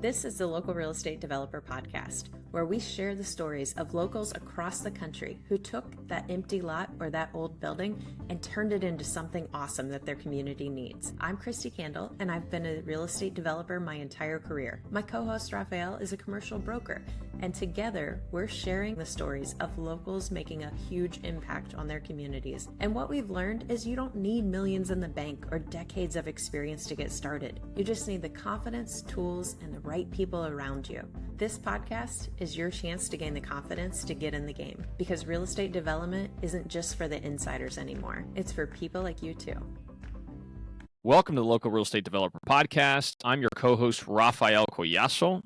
This is the Local Real Estate Developer Podcast, where we share the stories of locals across the country who took that empty lot or that old building and turned it into something awesome that their community needs. I'm Kristi Kandel, and I've been a real estate developer my entire career. My co-host Raphael is a commercial broker, and together we're sharing the stories of locals making a huge impact on their communities. And what we've learned is you don't need millions in the bank or decades of experience to get started. You just need the confidence, tools, and the right people around you. This podcast is your chance to gain the confidence to get in the game, because real estate development isn't just for the insiders anymore. It's for people like you too. Welcome to the Local Real Estate Developer Podcast. I'm your co-host, Raphael,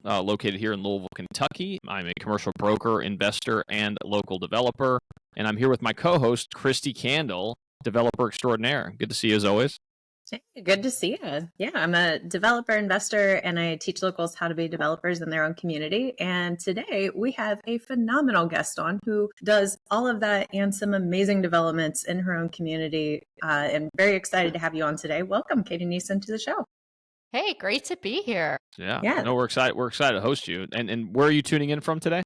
located here in Louisville, Kentucky. I'm a commercial broker, investor, and local developer. And I'm here with my co-host, Kristi Kandel, developer extraordinaire. Good to see you as always. Hey, good to see you. Yeah, I'm a developer, investor, and I teach locals how to be developers in their own community. And today we have a phenomenal guest on who does all of that and some amazing developments in her own community. I'm very excited to have you on today. Welcome, Katie Neason, to the show. Hey, great to be here. Yeah. No, we're excited. We're excited to host you. And where are you tuning in from today?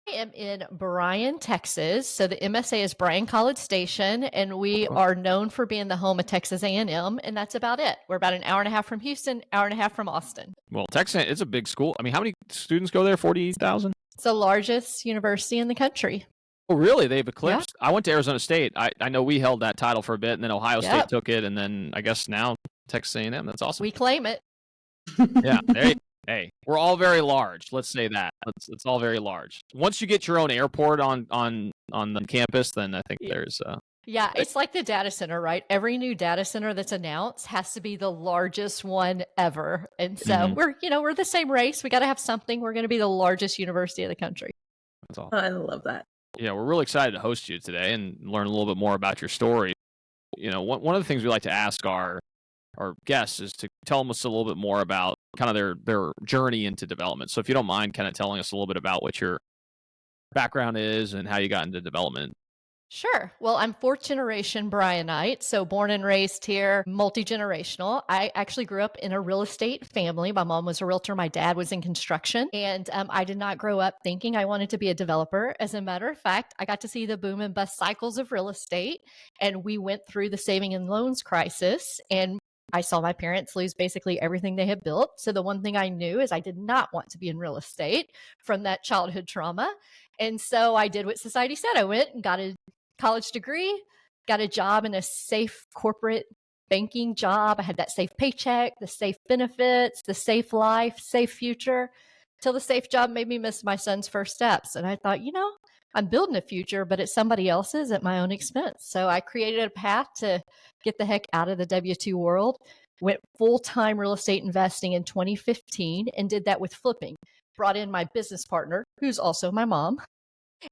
I am in Bryan, Texas. So the MSA is Bryan College Station, and we are known for being the home of Texas A&M, and that's about it. We're about an hour and a half from Houston, hour and a half from Austin. Well, Texas, it's a big school. I mean, how many students go there? 40,000? It's the largest university in the country. Oh, really? They've eclipsed? Yeah. I went to Arizona State. I know we held that title for a bit, and then Ohio State took it, and then I guess now Texas A&M. That's awesome. We claim it. Yeah. Hey, we're all very large. Let's say that. It's all very large. Once you get your own airport on the campus, then I think there's yeah, it's like the data center, right? Every new data center that's announced has to be the largest one ever. And so we're the same race. We got to have something. We're going to be the largest university of the country. That's all. I love that. Yeah, we're really excited to host you today and learn a little bit more about your story. You know, one of the things we like to ask our guests is to tell us a little bit more about kind of their journey into development. So if you don't mind kind of telling us a little bit about what your background is and how you got into development. Sure. Well, I'm fourth generation Bryanite, so born and raised here, multi-generational. I actually grew up in a real estate family. My mom was a realtor. My dad was in construction. And I did not grow up thinking I wanted to be a developer. As a matter of fact, I got to see the boom and bust cycles of real estate. And we went through the saving and loans crisis. And I saw my parents lose basically everything they had built. So the one thing I knew is I did not want to be in real estate from that childhood trauma. And so I did what society said. I went and got a college degree, got a job in a safe corporate banking job. I had that safe paycheck, the safe benefits, the safe life, safe future, till the safe job made me miss my son's first steps. And I thought, I'm building a future, but it's somebody else's at my own expense. So I created a path to get the heck out of the W-2 world, went full-time real estate investing in 2015 and did that with flipping. Brought in my business partner, who's also my mom,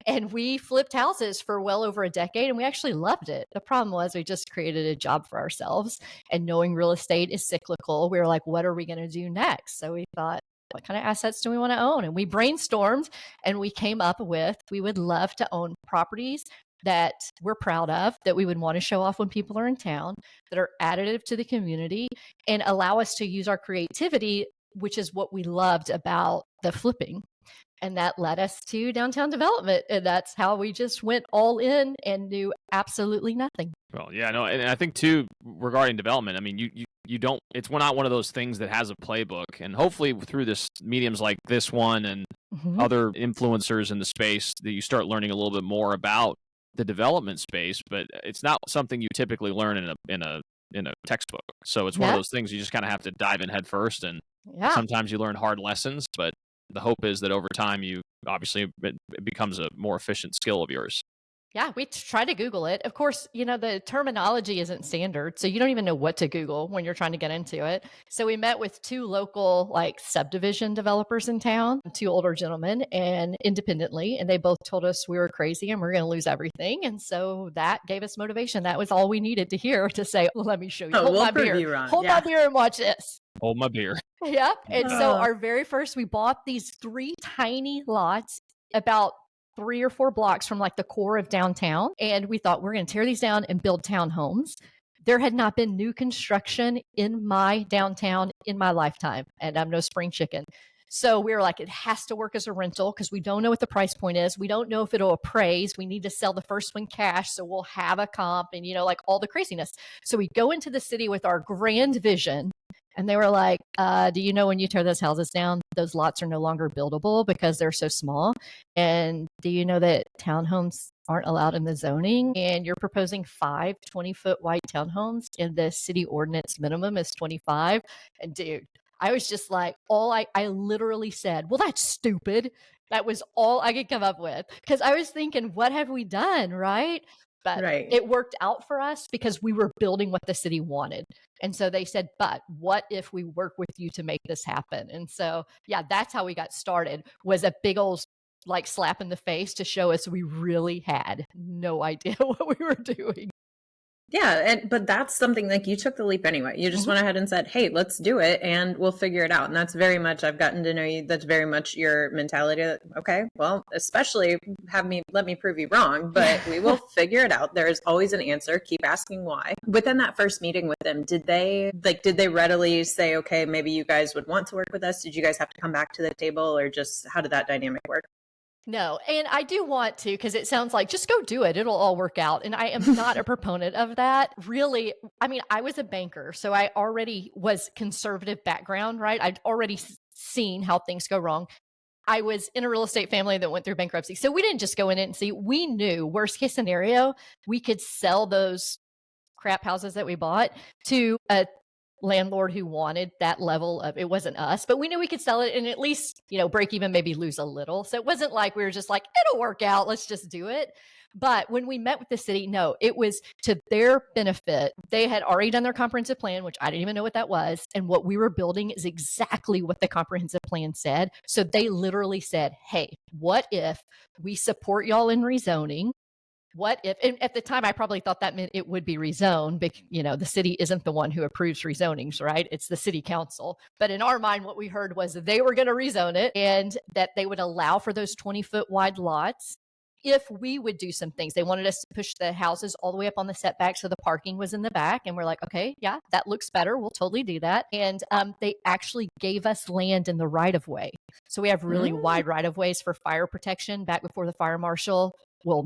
and we flipped houses for well over a decade, and we actually loved it. The problem was we just created a job for ourselves, and knowing real estate is cyclical, we were like, what are we going to do next? So we thought, what kind of assets do we want to own? And we brainstormed and we came up with, we would love to own properties that we're proud of, that we would want to show off when people are in town, that are additive to the community and allow us to use our creativity, which is what we loved about the flipping. And that led us to downtown development. And that's how we just went all in and knew absolutely nothing. Well, yeah, no, and I think too, regarding development, I mean, you don't, it's not one of those things that has a playbook. And hopefully through this mediums like this one and other influencers in the space that you start learning a little bit more about the development space, but it's not something you typically learn in a textbook. So it's one of those things you just kind of have to dive in head first. And sometimes you learn hard lessons, but the hope is that over time, it becomes a more efficient skill of yours. Yeah, we try to Google it. Of course, the terminology isn't standard, so you don't even know what to Google when you're trying to get into it. So we met with two local subdivision developers in town, two older gentlemen, and independently, and they both told us we were crazy and we are going to lose everything. And so that gave us motivation. That was all we needed to hear to say, well, let me show you. Hold my beer. Hold my beer and watch this. Hold my beer. Yep. And so our very first, we bought these 3 tiny lots about 3 or 4 blocks from the core of downtown. And we thought we're going to tear these down and build townhomes. There had not been new construction in my downtown in my lifetime. And I'm no spring chicken. So we were like, it has to work as a rental because we don't know what the price point is. We don't know if it'll appraise. We need to sell the first one cash, so we'll have a comp and, like all the craziness. So we go into the city with our grand vision. And they were like, do you know when you tear those houses down, those lots are no longer buildable because they're so small? And do you know that townhomes aren't allowed in the zoning? And you're proposing 5 20-foot wide townhomes and the city ordinance minimum is 25. And dude, I was just like, I literally said, well, that's stupid. That was all I could come up with. Because I was thinking, what have we done, right? But it worked out for us because we were building what the city wanted. And so they said, but what if we work with you to make this happen? And so, yeah, that's how we got started, was a big old like slap in the face to show us we really had no idea what we were doing. Yeah, but that's something like you took the leap anyway. You just went ahead and said, hey, let's do it and we'll figure it out. And that's very much, I've gotten to know you, that's very much your mentality that, okay, well, especially let me prove you wrong, but we will figure it out. There is always an answer. Keep asking why. Within that first meeting with them, did they readily say, okay, maybe you guys would want to work with us? Did you guys have to come back to the table, or just how did that dynamic work? No, and I do want to, because it sounds like just go do it. It'll all work out. And I am not a proponent of that. Really, I mean, I was a banker, so I already was conservative background, right? I'd already seen how things go wrong. I was in a real estate family that went through bankruptcy. So we didn't just go in it and see. We knew worst case scenario, we could sell those crap houses that we bought to a landlord who wanted that level of, it wasn't us, but we knew we could sell it and at least, break even, maybe lose a little. So it wasn't like we were just like, it'll work out, let's just do it. But when we met with the city, no, it was to their benefit. They had already done their comprehensive plan, which I didn't even know what that was. And what we were building is exactly what the comprehensive plan said. So they literally said, hey, what if we support y'all in rezoning? What if, and at the time, I probably thought that meant it would be rezoned, because, the city isn't the one who approves rezonings, right? It's the city council. But in our mind, what we heard was they were going to rezone it and that they would allow for those 20-foot wide lots if we would do some things. They wanted us to push the houses all the way up on the setback so the parking was in the back. And we're like, okay, yeah, that looks better. We'll totally do that. And they actually gave us land in the right of way. So we have really wide right of ways for fire protection. Back before the fire marshal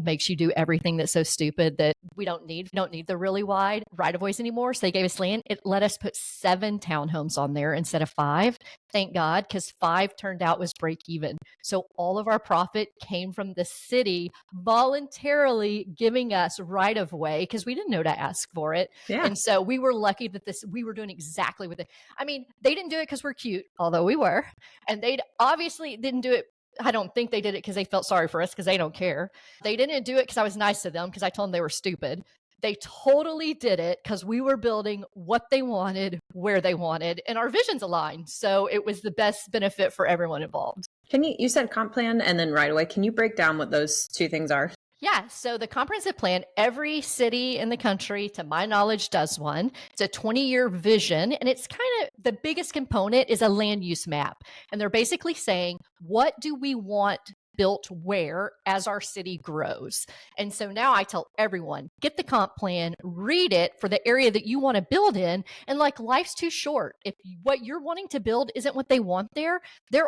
makes you do everything that's so stupid that we don't need the really wide right of ways anymore. So they gave us land. It let us put 7 townhomes on there instead of 5. Thank God, because 5 turned out was break even. So all of our profit came from the city voluntarily giving us right of way because we didn't know to ask for it. Yeah. And so we were lucky that we were doing exactly what they didn't do it because we're cute, although we were. And they obviously didn't do it. I don't think they did it because they felt sorry for us because they don't care. They didn't do it because I was nice to them because I told them they were stupid. They totally did it because we were building what they wanted, where they wanted, and our visions aligned. So it was the best benefit for everyone involved. You said comp plan and then right away. Can you break down what those two things are? Yeah. So the comprehensive plan, every city in the country, to my knowledge, does one. It's a 20-year vision. And it's kind of the biggest component is a land use map. And they're basically saying, what do we want built where as our city grows? And so now I tell everyone, get the comp plan, read it for the area that you want to build in. And life's too short. If what you're wanting to build isn't what they want there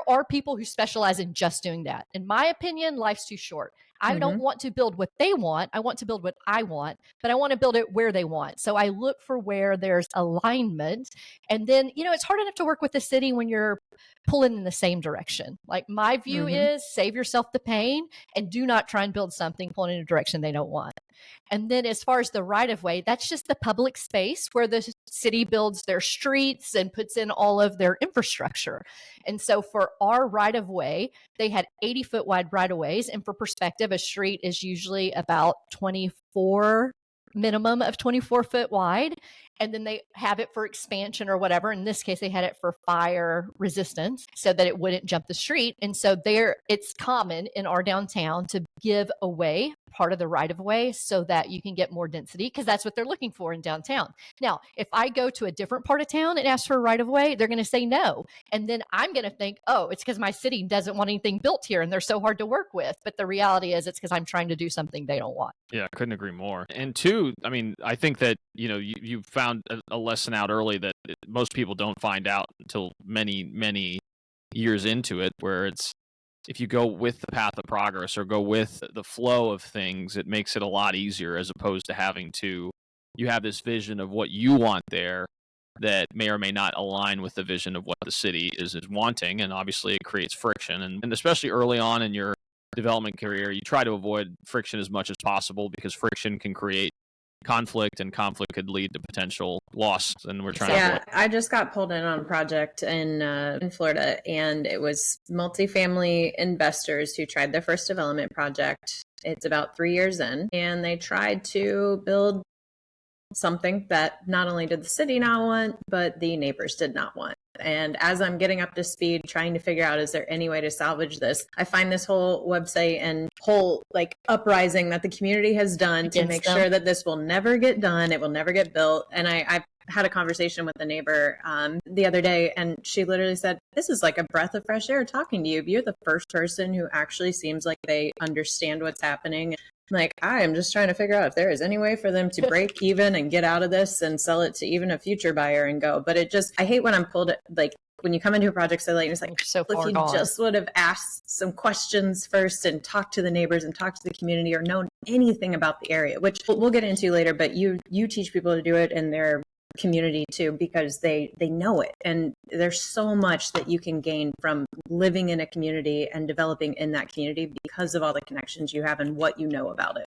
are people who specialize in just doing that. In my opinion, life's too short. I don't want to build what they want. I want to build what I want, but I want to build it where they want. So I look for where there's alignment. And then, it's hard enough to work with the city when you're pulling in the same direction. Like my view is save yourself the pain and do not try and build something pulling in a direction they don't want. And then as far as the right of way, that's just the public space where the city builds their streets and puts in all of their infrastructure. And so for our right of way, they had 80-foot wide right of ways. And for perspective, a street is usually about minimum of 24 foot wide. And then they have it for expansion or whatever. In this case, they had it for fire resistance so that it wouldn't jump the street. And so it's common in our downtown to give away part of the right of way so that you can get more density because that's what they're looking for in downtown. Now, if I go to a different part of town and ask for a right of way, they're going to say no. And then I'm going to think, oh, it's because my city doesn't want anything built here and they're so hard to work with. But the reality is it's because I'm trying to do something they don't want. Yeah, I couldn't agree more. And 2, I think that, you found a lesson out early that most people don't find out until many, many years into it, where it's, if you go with the path of progress or go with the flow of things, it makes it a lot easier, as opposed to having to, you have this vision of what you want there that may or may not align with the vision of what the city is wanting. And obviously it creates friction. And especially early on in your development career, you try to avoid friction as much as possible, because friction can create conflict, and conflict could lead to potential loss. And we're trying to avoid. I just got pulled in on a project in Florida, and it was multifamily investors who tried their first development project. It's about 3 years in, and they tried to build something that not only did the city not want, but the neighbors did not want. And as I'm getting up to speed, trying to figure out, is there any way to salvage this? I find this whole website and whole like uprising that the community has done to make sure that this will never get done. It will never get built. And I've had a conversation with the neighbor the other day, and she literally said, this is like a breath of fresh air talking to you. You're the first person who actually seems like they understand what's happening. Like, I am just trying to figure out if there is any way for them to break even and get out of this and sell it to even a future buyer and go. But it just, I hate when I'm pulled, like, when you come into a project so late, it's like, so if you just would have asked some questions first and talked to the neighbors and talked to the community, or known anything about the area, which we'll get into later. But you teach people to do it in their community too, because they know it. And there's so much that you can gain from living in a community and developing in that community because of all the connections you have and what you know about it.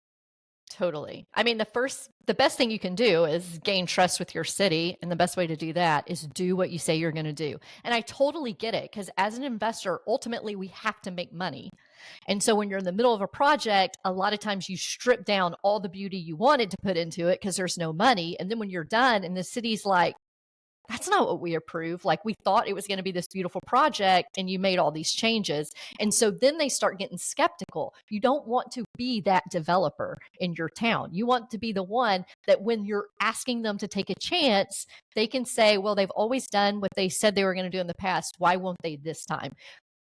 Totally. I mean, the best thing you can do is gain trust with your city. And the best way to do that is do what you say you're going to do. And I totally get it, because as an investor, ultimately we have to make money. And so when you're in the middle of a project, a lot of times you strip down all the beauty you wanted to put into it because there's no money. And then when you're done and the city's like, that's not what we approved. Like, we thought it was going to be this beautiful project and you made all these changes. And so then they start getting skeptical. You don't want to be that developer in your town. You want to be the one that when you're asking them to take a chance, they can say, well, they've always done what they said they were going to do in the past. Why won't they this time?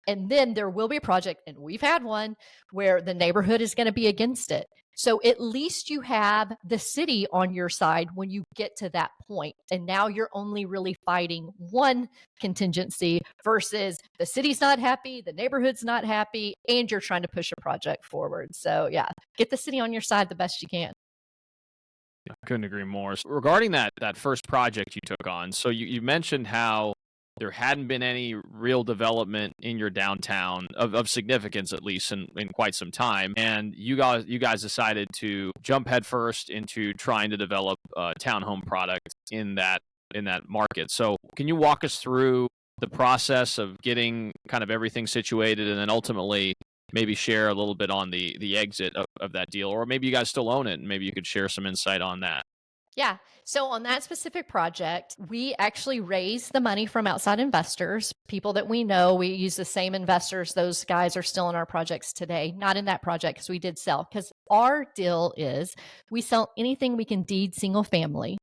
And then there will be a project, and we've had one, where the neighborhood is going to be against it. So at least you have the city on your side when you get to that point. And now you're only really fighting one contingency versus the city's not happy, the neighborhood's not happy, and you're trying to push a project forward. So yeah, get the city on your side the best you can. I couldn't agree more. So regarding that first project you took on, so you mentioned how there hadn't been any real development in your downtown of significance, at least in quite some time. And you guys decided to jump headfirst into trying to develop a townhome product in that market. So can you walk us through the process of getting kind of everything situated, and then ultimately maybe share a little bit on the exit of that deal? Or maybe you guys still own it, and maybe you could share some insight on that. Yeah. So on that specific project, we actually raised the money from outside investors, people that we know. We use the same investors. Those guys are still in our projects today, not in that project because we did sell. Because our deal is we sell anything we can deed single family,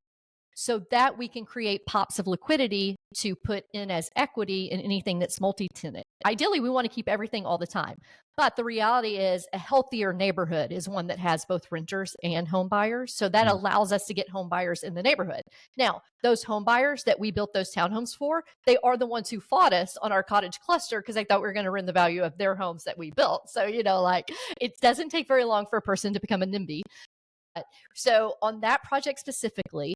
so that we can create pops of liquidity to put in as equity in anything that's multi-tenant. Ideally, we want to keep everything all the time. But the reality is a healthier neighborhood is one that has both renters and home buyers. So that allows us to get home buyers in the neighborhood. Now, those home buyers that we built those townhomes for, they are the ones who fought us on our Cottage cluster because they thought we were going to ruin the value of their homes that we built. So, like, it doesn't take very long for a person to become a NIMBY. So on that project specifically,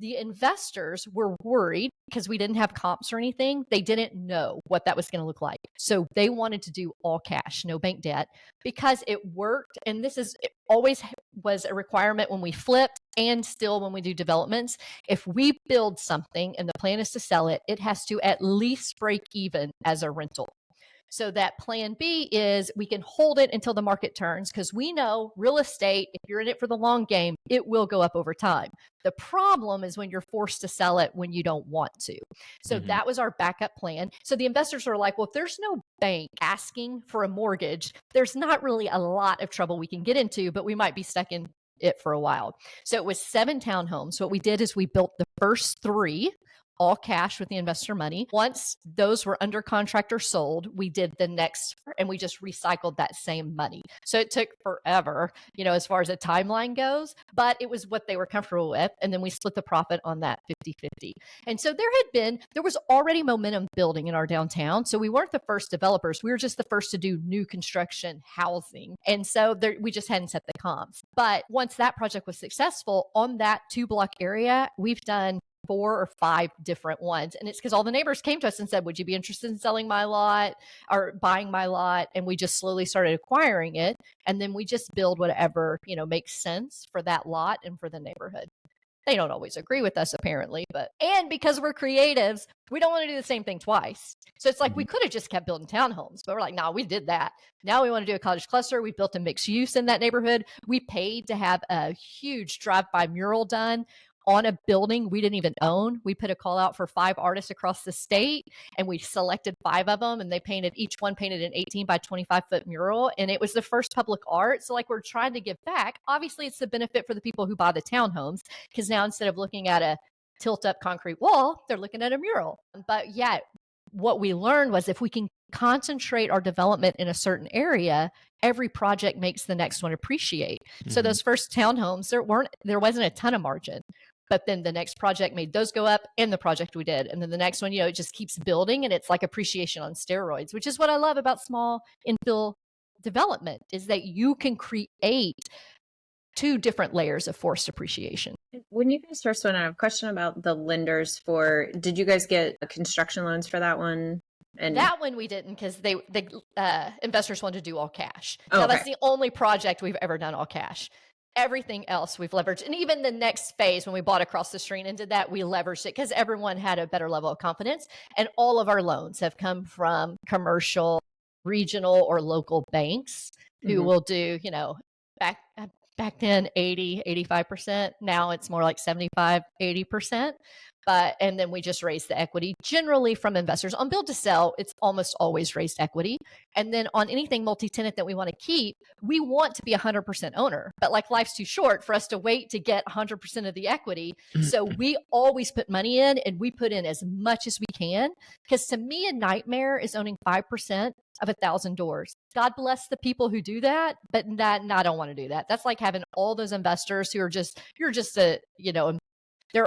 the investors were worried because we didn't have comps or anything. They didn't know what that was going to look like. So they wanted to do all cash, no bank debt, because it worked. And it always was a requirement when we flipped and still when we do developments. If we build something and the plan is to sell it, it has to at least break even as a rental. So that plan B is we can hold it until the market turns, because we know real estate, if you're in it for the long game, it will go up over time. The problem is when you're forced to sell it when you don't want to. So that was our backup plan. So the investors are like, well, if there's no bank asking for a mortgage, there's not really a lot of trouble we can get into, but we might be stuck in it for a while. So it was 7 townhomes. What we did is we built the first 3 all cash with the investor money. Once those were under contract or sold, we did the next, and we just recycled that same money. So it took forever, as far as a timeline goes, but it was what they were comfortable with. And then we split the profit on that 50-50. And so there was already momentum building in our downtown. So we weren't the first developers. We were just the first to do new construction housing. And so we just hadn't set the comps. But once that project was successful on that 2-block area, we've done 4 or 5 different ones. And it's because all the neighbors came to us and said, would you be interested in selling my lot or buying my lot? And we just slowly started acquiring it. And then we just build whatever, makes sense for that lot and for the neighborhood. They don't always agree with us, apparently, and because we're creatives, we don't want to do the same thing twice. So it's like we could have just kept building townhomes, but we're like, no, we did that. Now we want to do a cottage cluster. We built a mixed use in that neighborhood. We paid to have a huge drive-by mural done on a building we didn't even own. We put a call out for 5 artists across the state, and we selected 5 of them, and each one painted an 18 by 25-foot mural. And it was the first public art. So we're trying to give back. Obviously, it's the benefit for the people who buy the townhomes, because now instead of looking at a tilt up concrete wall, they're looking at a mural. But yeah, what we learned was if we can concentrate our development in a certain area, every project makes the next one appreciate. So those first townhomes, there wasn't a ton of margin. But then the next project made those go up, and the project we did. And then the next one, it just keeps building, and it's like appreciation on steroids, which is what I love about small infill development, is that you can create 2 different layers of forced appreciation. When you guys first went out, I have a question about the lenders did you guys get construction loans for that one? And that one we didn't, because the investors wanted to do all cash. Oh, now, okay. That's the only project we've ever done all cash. Everything else we've leveraged. And even the next phase, when we bought across the street and did that, we leveraged it because everyone had a better level of confidence. And all of our loans have come from commercial, regional, or local banks who will do, back then 80, 85%. Now it's more like 75, 80%. And then we just raised the equity generally from investors. On build to sell, it's almost always raised equity. And then on anything multi-tenant that we want to keep, we want to be 100% owner. But life's too short for us to wait to get 100% of the equity. So we always put money in, and we put in as much as we can. Because to me, a nightmare is owning 5% of 1,000 doors. God bless the people who do that, but I don't want to do that. That's like having all those investors who are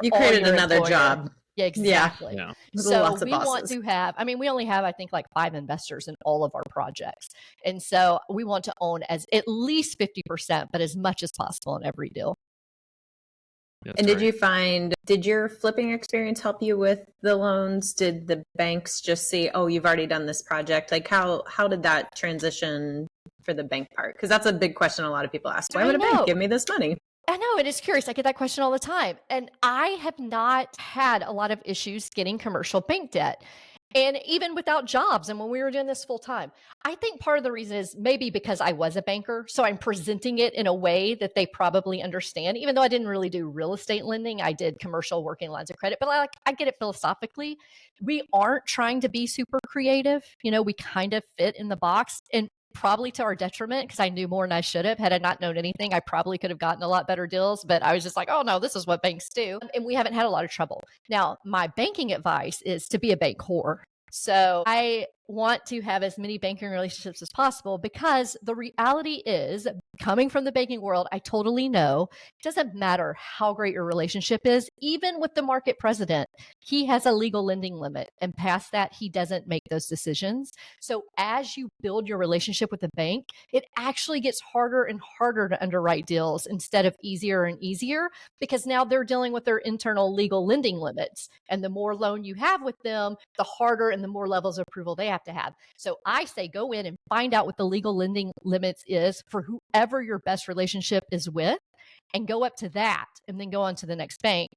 you created another employer. Job. Yeah, exactly. Yeah. So we want to have, we only have, I think, 5 investors in all of our projects. And so we want to own at least 50%, but as much as possible in every deal. That's and did your flipping experience help you with the loans? Did the banks just see, oh, you've already done this project? How did that transition for the bank part? Because that's a big question a lot of people ask. Why would a bank give me this money? I know, it is curious. I get that question all the time. And I have not had a lot of issues getting commercial bank debt. And even without jobs, and when we were doing this full time, I think part of the reason is maybe because I was a banker. So I'm presenting it in a way that they probably understand, even though I didn't really do real estate lending. I did commercial working lines of credit, but I get it philosophically. We aren't trying to be super creative. We kind of fit in the box, and probably to our detriment, because I knew more than I should have. Had I not known anything, I probably could have gotten a lot better deals, but I was just like, oh no, this is what banks do. And we haven't had a lot of trouble. Now, my banking advice is to be a bank whore. So I want to have as many banking relationships as possible, because the reality is, coming from the banking world, I totally know it doesn't matter how great your relationship is. Even with the market president, he has a legal lending limit, and past that, he doesn't make those decisions. So as you build your relationship with the bank, it actually gets harder and harder to underwrite deals instead of easier and easier, because now they're dealing with their internal legal lending limits. And the more loan you have with them, the harder and the more levels of approval they have to have. So I say go in and find out what the legal lending limits is for whoever your best relationship is with, and go up to that, and then go on to the next bank,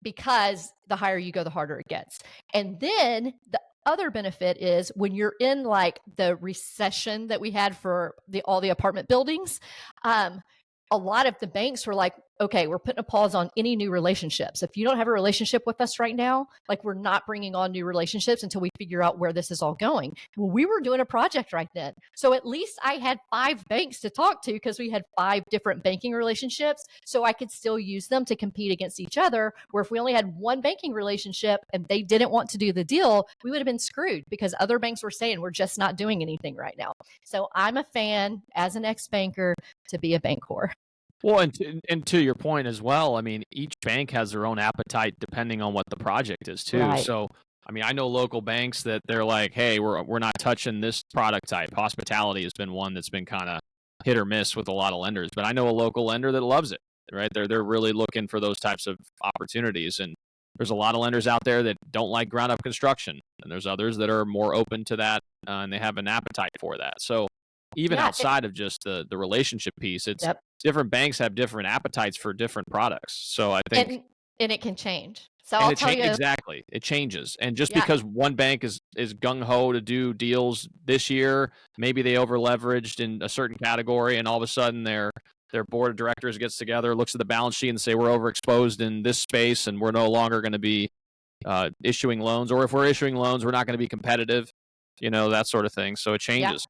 because the higher you go, the harder it gets. And then the other benefit is, when you're in the recession that we had for all the apartment buildings, a lot of the banks were like, okay, we're putting a pause on any new relationships. If you don't have a relationship with us right now, like we're not bringing on new relationships until we figure out where this is all going. Well, we were doing a project right then. So at least I had 5 banks to talk to because we had 5 different banking relationships. So I could still use them to compete against each other. Where if we only had one banking relationship and they didn't want to do the deal, we would have been screwed because other banks were saying we're just not doing anything right now. So I'm a fan as an ex-banker to be a bank whore. Well, and to your point as well, I mean, each bank has their own appetite depending on what the project is too. Right. So, I mean, I know local banks that they're like, hey, we're not touching this product type. Hospitality has been one that's been kind of hit or miss with a lot of lenders, but I know a local lender that loves it, right? They're really looking for those types of opportunities. And there's a lot of lenders out there that don't like ground up construction, and there's others that are more open to that, and they have an appetite for that. So even outside of just the relationship piece, it's different banks have different appetites for different products. So I think, and it can change. So I'll tell you exactly, it changes. And just because one bank is gung ho to do deals this year, maybe they over leveraged in a certain category, and all of a sudden their board of directors gets together, looks at the balance sheet, and say we're overexposed in this space, and we're no longer going to be issuing loans, or if we're issuing loans, we're not going to be competitive. That sort of thing. So it changes.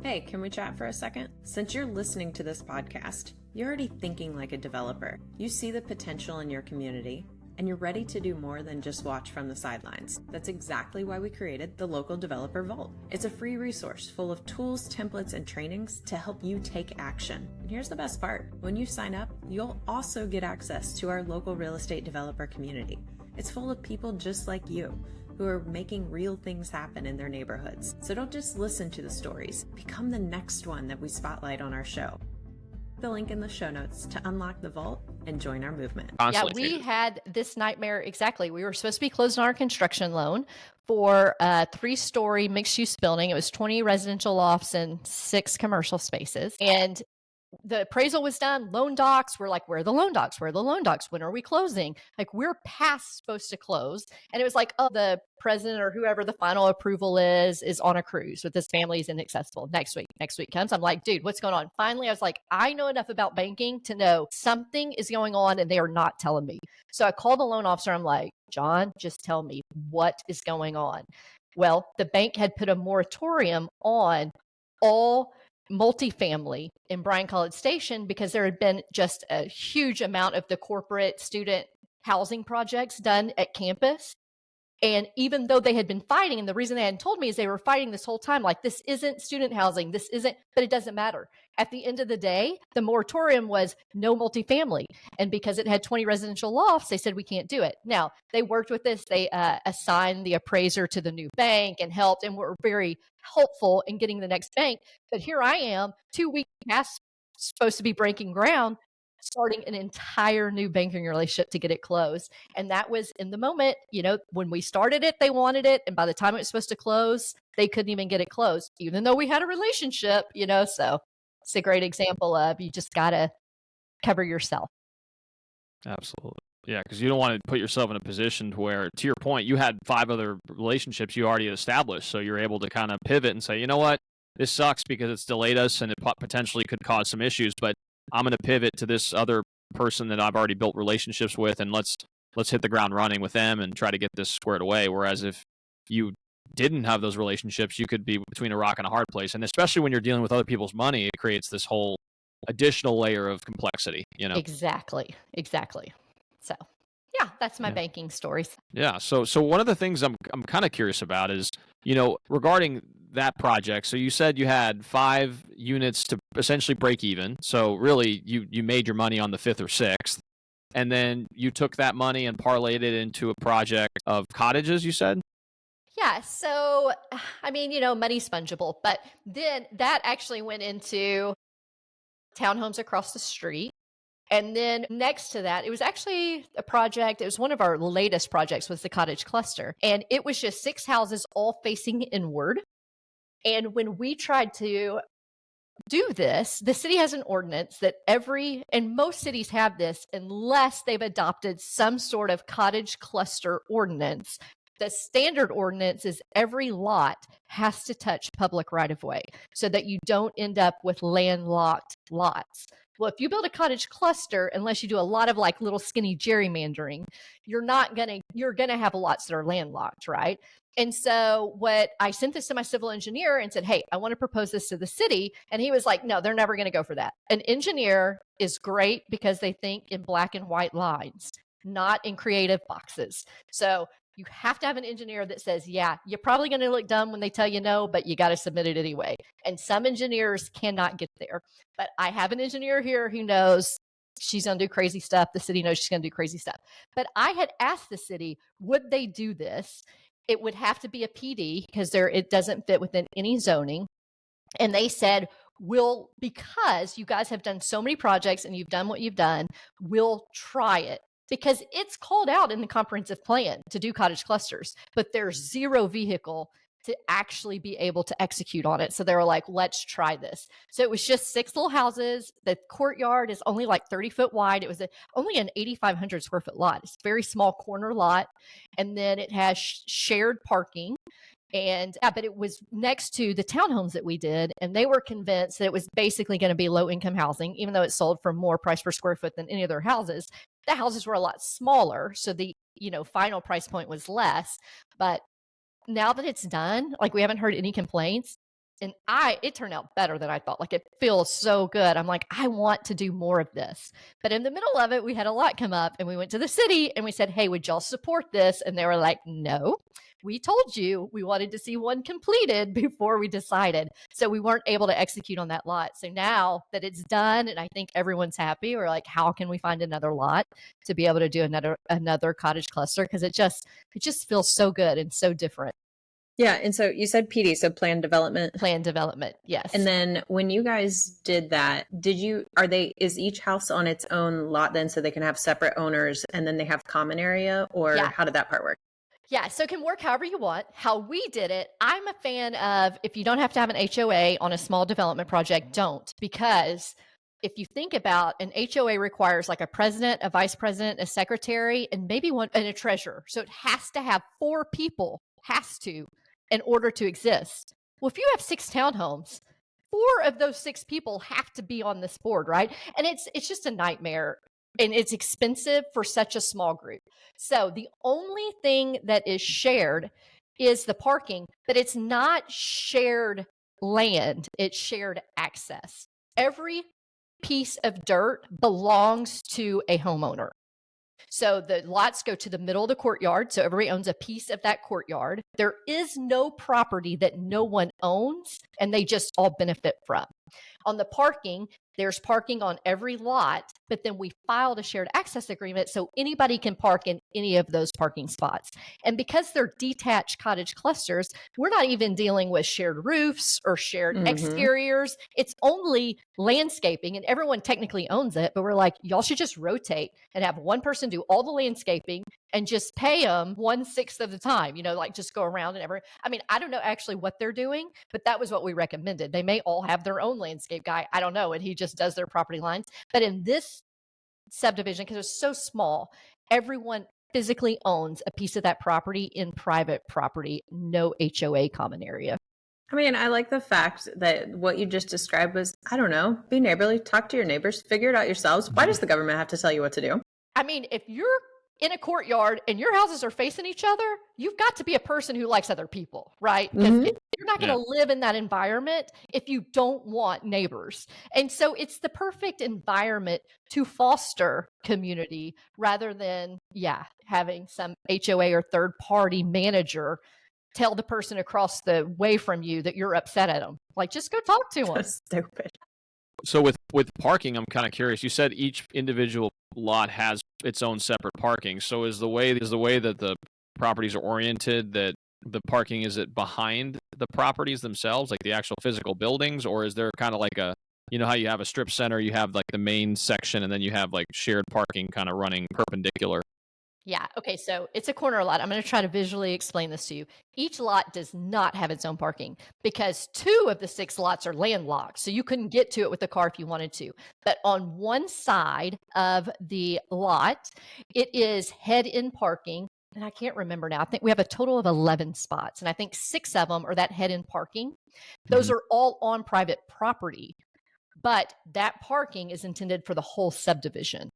Hey, can we chat for a second? Since you're listening to this podcast, you're already thinking like a developer. You see the potential in your community, and you're ready to do more than just watch from the sidelines. That's exactly why we created the Local Developer Vault. It's a free resource full of tools, templates, and trainings to help you take action. And here's the best part. When you sign up, you'll also get access to our local real estate developer community. It's full of people just like you, who are making real things happen in their neighborhoods. So don't just listen to the stories. Become the next one that we spotlight on our show. The link in the show notes to unlock the vault and join our movement. We had this nightmare. Exactly. We were supposed to be closing our construction loan for a 3-story mixed-use building. It was 20 residential lofts and 6 commercial spaces. And the appraisal was done. Loan docs. We're like, where are the loan docs? Where are the loan docs? When are we closing? Like, we're past supposed to close. And it was like, oh, the president or whoever the final approval is on a cruise with his family, is inaccessible. Next week comes. I'm like, dude, what's going on? Finally, I was like, I know enough about banking to know something is going on and they are not telling me. So I called the loan officer. I'm like, John, just tell me what is going on. Well, the bank had put a moratorium on all multifamily in Bryan College Station because there had been just a huge amount of the corporate student housing projects done at campus. And even though they had been fighting, and the reason they hadn't told me is they were fighting this whole time, like, this isn't student housing, but it doesn't matter. At the end of the day, the moratorium was no multifamily. And because it had 20 residential lofts, they said, we can't do it. Now, they worked with this. They assigned the appraiser to the new bank and helped, and were very helpful in getting the next bank. But here I am, 2 weeks past supposed to be breaking ground, starting an entire new banking relationship to get it closed. And that was in the moment, when we started it, they wanted it. And by the time it was supposed to close, they couldn't even get it closed, even though we had a relationship, so it's a great example of, you just got to cover yourself. Absolutely. Yeah, because you don't want to put yourself in a position to where, to your point, you had 5 other relationships you already established. So you're able to kind of pivot and say, you know what, this sucks because it's delayed us and it potentially could cause some issues, but I'm going to pivot to this other person that I've already built relationships with, and let's hit the ground running with them and try to get this squared away. Whereas if you didn't have those relationships, you could be between a rock and a hard place. And especially when you're dealing with other people's money, it creates this whole additional layer of complexity, Exactly. So yeah, that's my banking stories. Yeah. So one of the things I'm kind of curious about is, regarding that project. So you said you had 5 units to essentially break even. So really you made your money on the 5th or 6th. And then you took that money and parlayed it into a project of cottages, you said? Yeah. So, I mean, money's fungible, but then that actually went into townhomes across the street. And then next to that, it was actually a project. It was one of our latest projects, was the Cottage cluster. And it was just 6 houses all facing inward. And when we tried to do this, the city has an ordinance that and most cities have this unless they've adopted some sort of cottage cluster ordinance. The standard ordinance is every lot has to touch public right of way so that you don't end up with landlocked lots. Well, if you build a cottage cluster, unless you do a lot of like little skinny gerrymandering, you're going to have lots that are landlocked, right? And so what I sent this to my civil engineer and said, hey, I want to propose this to the city. And he was like, no, they're never going to go for that. An engineer is great because they think in black and white lines, not in creative boxes. So you have to have an engineer that says, yeah, you're probably going to look dumb when they tell you no, but you got to submit it anyway. And some engineers cannot get there. But I have an engineer here who knows she's going to do crazy stuff. The city knows she's going to do crazy stuff. But I had asked the city, would they do this? It would have to be a PD because it doesn't fit within any zoning. And they said, because you guys have done so many projects and you've done what you've done, we'll try it. Because it's called out in the comprehensive plan to do cottage clusters, but there's zero vehicle to actually be able to execute on it. So they were like, let's try this. So it was just 6 little houses. The courtyard is only like 30 foot wide. It was only an 8,500 square foot lot. It's a very small corner lot. And then it has shared parking. And but it was next to the townhomes that we did. And they were convinced that it was basically going to be low income housing, even though it sold for more price per square foot than any of their houses. The houses were a lot smaller. So the, final price point was less. But now that it's done, like we haven't heard any complaints. And it turned out better than I thought. Like it feels so good. I'm like, I want to do more of this. But in the middle of it, we had a lot come up and we went to the city and we said, hey, would y'all support this? And they were like, no, we told you we wanted to see one completed before we decided. So we weren't able to execute on that lot. So now that it's done and I think everyone's happy, we're like, how can we find another lot to be able to do another cottage cluster? Because it just feels so good and so different. Yeah. And so you said PD, so planned development. Planned development, yes. And then when you guys did that, is each house on its own lot then so they can have separate owners and then they have common area, or how did that part work? Yeah, so it can work however you want. How we did it, I'm a fan of, if you don't have to have an HOA on a small development project, don't. Because if you think about, an HOA requires like a president, a vice president, a secretary, and maybe one, and a treasurer. So it has to have 4 people, in order to exist. Well, if you have 6 townhomes, 4 of those 6 people have to be on this board, right? And it's just a nightmare. And it's expensive for such a small group. So the only thing that is shared is the parking, but it's not shared land, it's shared access. Every piece of dirt belongs to a homeowner. So the lots go to the middle of the courtyard. So everybody owns a piece of that courtyard. There is no property that no one owns and they just all benefit from. On the parking, there's parking on every lot, but then we filed a shared access agreement so anybody can park in any of those parking spots. And because they're detached cottage clusters, we're not even dealing with shared roofs or shared exteriors. It's only landscaping, and everyone technically owns it, but we're like, y'all should just rotate and have one person do all the landscaping and just pay them 1/6 of the time, like just go around and I don't know actually what they're doing, but that was what we recommended. They may all have their own landscape guy. I don't know. And he just does their property lines. But in this subdivision, because it's so small, everyone physically owns a piece of that property in private property, no HOA common area. I mean, I like the fact that what you just described was, I don't know, be neighborly, talk to your neighbors, figure it out yourselves. Why does the government have to tell you what to do? I mean, if you're in a courtyard and your houses are facing each other, you've got to be a person who likes other people, right? Because you're not going to live in that environment if you don't want neighbors. And so it's the perfect environment to foster community rather than, having some HOA or third party manager tell the person across the way from you that you're upset at them. Like, just go talk to them. That's stupid. So with parking, I'm kind of curious. You said each individual lot has its own separate parking. So is the way that the properties are oriented that the parking, is it behind the properties themselves, like the actual physical buildings, or is there kind of like how you have a strip center, you have like the main section and then you have like shared parking kind of running perpendicular? Yeah. Okay. So it's a corner lot. I'm going to try to visually explain this to you. Each lot does not have its own parking because 2 of the 6 lots are landlocked. So you couldn't get to it with a car if you wanted to. But on one side of the lot, it is head-in parking. And I can't remember now. I think we have a total of 11 spots. And I think 6 of them are that head-in parking. Those are all on private property. but that parking is intended for the whole subdivision.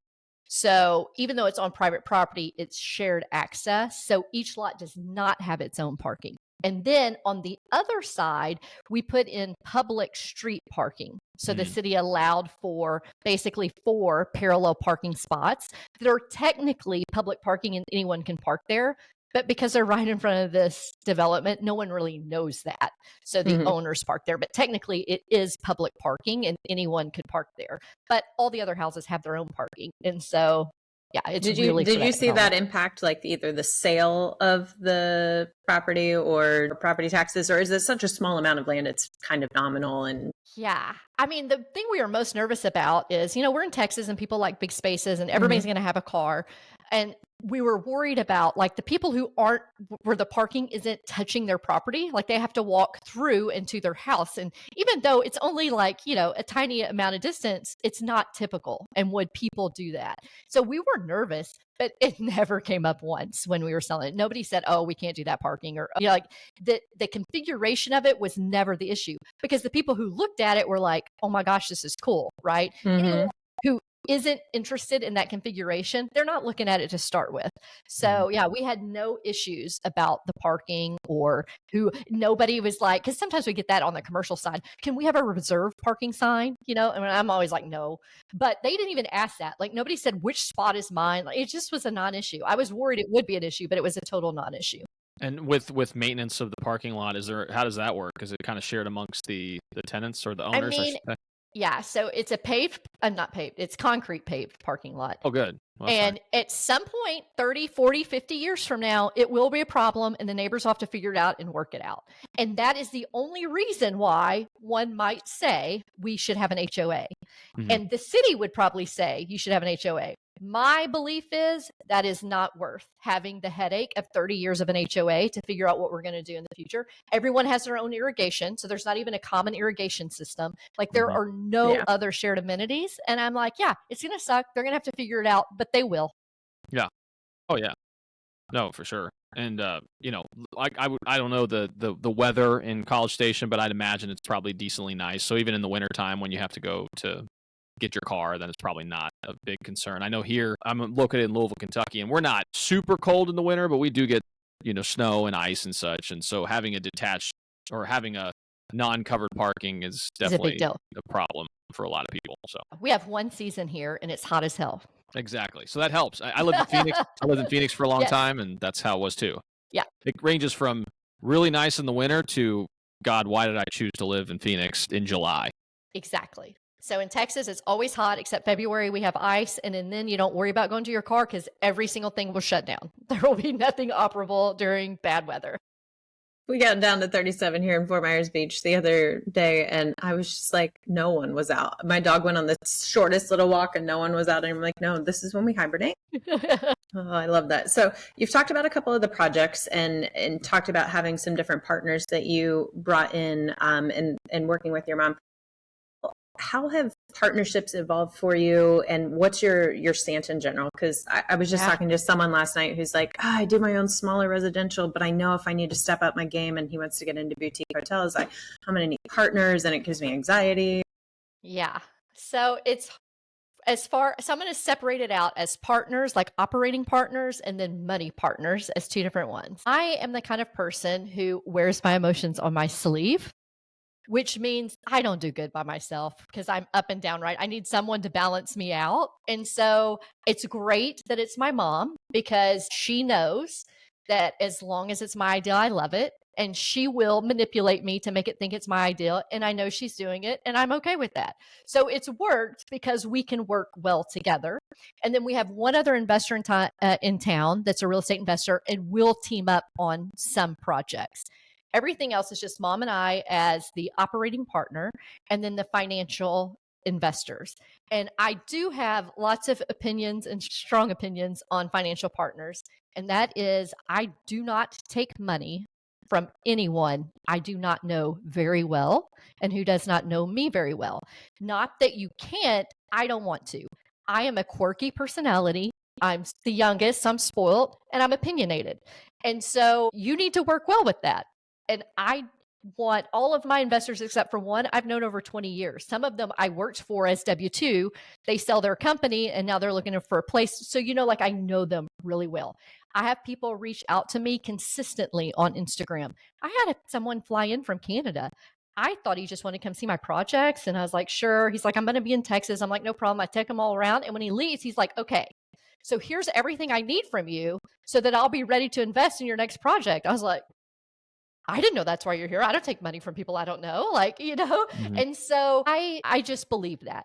So even though it's on private property, it's shared access. So each lot does not have its own parking. And then on the other side, we put in public street parking. So the city allowed for basically 4 parallel parking spots that are technically public parking and anyone can park there. But because they're right in front of this development, no one really knows that. So the owners park there. But technically, it is public parking and anyone could park there. But all the other houses have their own parking. And so, yeah, it's did really you see that impact like either the sale of the property or property taxes, or is it such a small amount of land it's kind of nominal? And yeah, I mean, the thing we are most nervous about is, we're in Texas and people like big spaces and everybody's going to have a car. And we were worried about like the people who aren't where the parking isn't touching their property, like they have to walk through into their house. And even though it's only like, a tiny amount of distance, it's not typical. And would people do that? So we were nervous, but it never came up once when we were selling it. Nobody said, oh, we can't do that parking, or like the configuration of it was never the issue, because the people who looked at it were like, oh my gosh, this is cool, right? Anyone who isn't interested in that configuration, they're not looking at it to start with. So yeah, we had no issues about the parking, or nobody was like, because sometimes we get that on the commercial side. Can we have a reserved parking sign? And I'm always like, no, but they didn't even ask that. Like nobody said which spot is mine. Like, it just was a non-issue. I was worried it would be an issue, but it was a total non-issue. And with maintenance of the parking lot, how does that work? Is it kind of shared amongst the tenants or the owners? Yeah, so it's a it's concrete paved parking lot. Oh, good. Well, and at some point, 30, 40, 50 years from now, it will be a problem and the neighbors will have to figure it out and work it out. And that is the only reason why one might say we should have an HOA. And the city would probably say you should have an HOA. My belief is that is not worth having the headache of 30 years of an HOA to figure out what we're going to do in the future. Everyone has their own irrigation, so there's not even a common irrigation system. Like there are no other shared amenities. And I'm like, yeah, it's going to suck. They're going to have to figure it out, but they will. Yeah. Oh, yeah. No, for sure. And, I don't know the weather in College Station, but I'd imagine it's probably decently nice. So even in the wintertime when you have to go to get your car, then it's probably not a big concern. I know here, I'm located in Louisville, Kentucky, and we're not super cold in the winter, but we do get, snow and ice and such. And so having a detached or having a non-covered parking is definitely a problem for a lot of people. So we have one season here and it's hot as hell. Exactly. So that helps. I lived in Phoenix. I lived in Phoenix for a long time, and that's how it was too. Yeah. It ranges from really nice in the winter to, God, why did I choose to live in Phoenix in July? Exactly. So in Texas, it's always hot, except February, we have ice. And then you don't worry about going to your car because every single thing will shut down. There will be nothing operable during bad weather. We got down to 37 here in Fort Myers Beach the other day, and I was just like, no one was out. My dog went on the shortest little walk and no one was out. And I'm like, no, this is when we hibernate. Oh, I love that. So you've talked about a couple of the projects and talked about having some different partners that you brought in and working with your mom. How have partnerships evolved for you, and what's your stance in general? Because I was just talking to someone last night who's like, I do my own smaller residential, but I know if I need to step up my game, and he wants to get into boutique hotels, I'm going to need partners, and it gives me anxiety. Yeah. So so I'm going to separate it out as partners, like operating partners, and then money partners as two different ones. I am the kind of person who wears my emotions on my sleeve, which means I don't do good by myself because I'm up and down, right? I need someone to balance me out. And so it's great that it's my mom, because she knows that as long as it's my idea, I love it. And she will manipulate me to make it think it's my idea. And I know she's doing it, and I'm okay with that. So it's worked because we can work well together. And then we have one other investor in town that's a real estate investor, and we'll team up on some projects. Everything else is just mom and I as the operating partner, and then the financial investors. And I do have lots of opinions and strong opinions on financial partners. And that is, I do not take money from anyone I do not know very well and who does not know me very well. Not that you can't, I don't want to. I am a quirky personality. I'm the youngest, I'm spoiled, and I'm opinionated. And so you need to work well with that. And want all of my investors, except for one, I've known over 20 years. Some of them I worked for as W-2. They sell their company and now they're looking for a place. So, like I know them really well. I have people reach out to me consistently on Instagram. I had someone fly in from Canada. I thought he just wanted to come see my projects. And I was like, sure. He's like, I'm going to be in Texas. I'm like, no problem. I take him all around. And when he leaves, he's like, okay, so here's everything I need from you so that I'll be ready to invest in your next project. I was like, I didn't know that's why you're here. I don't take money from people I don't know, Mm-hmm. And so I just believe that.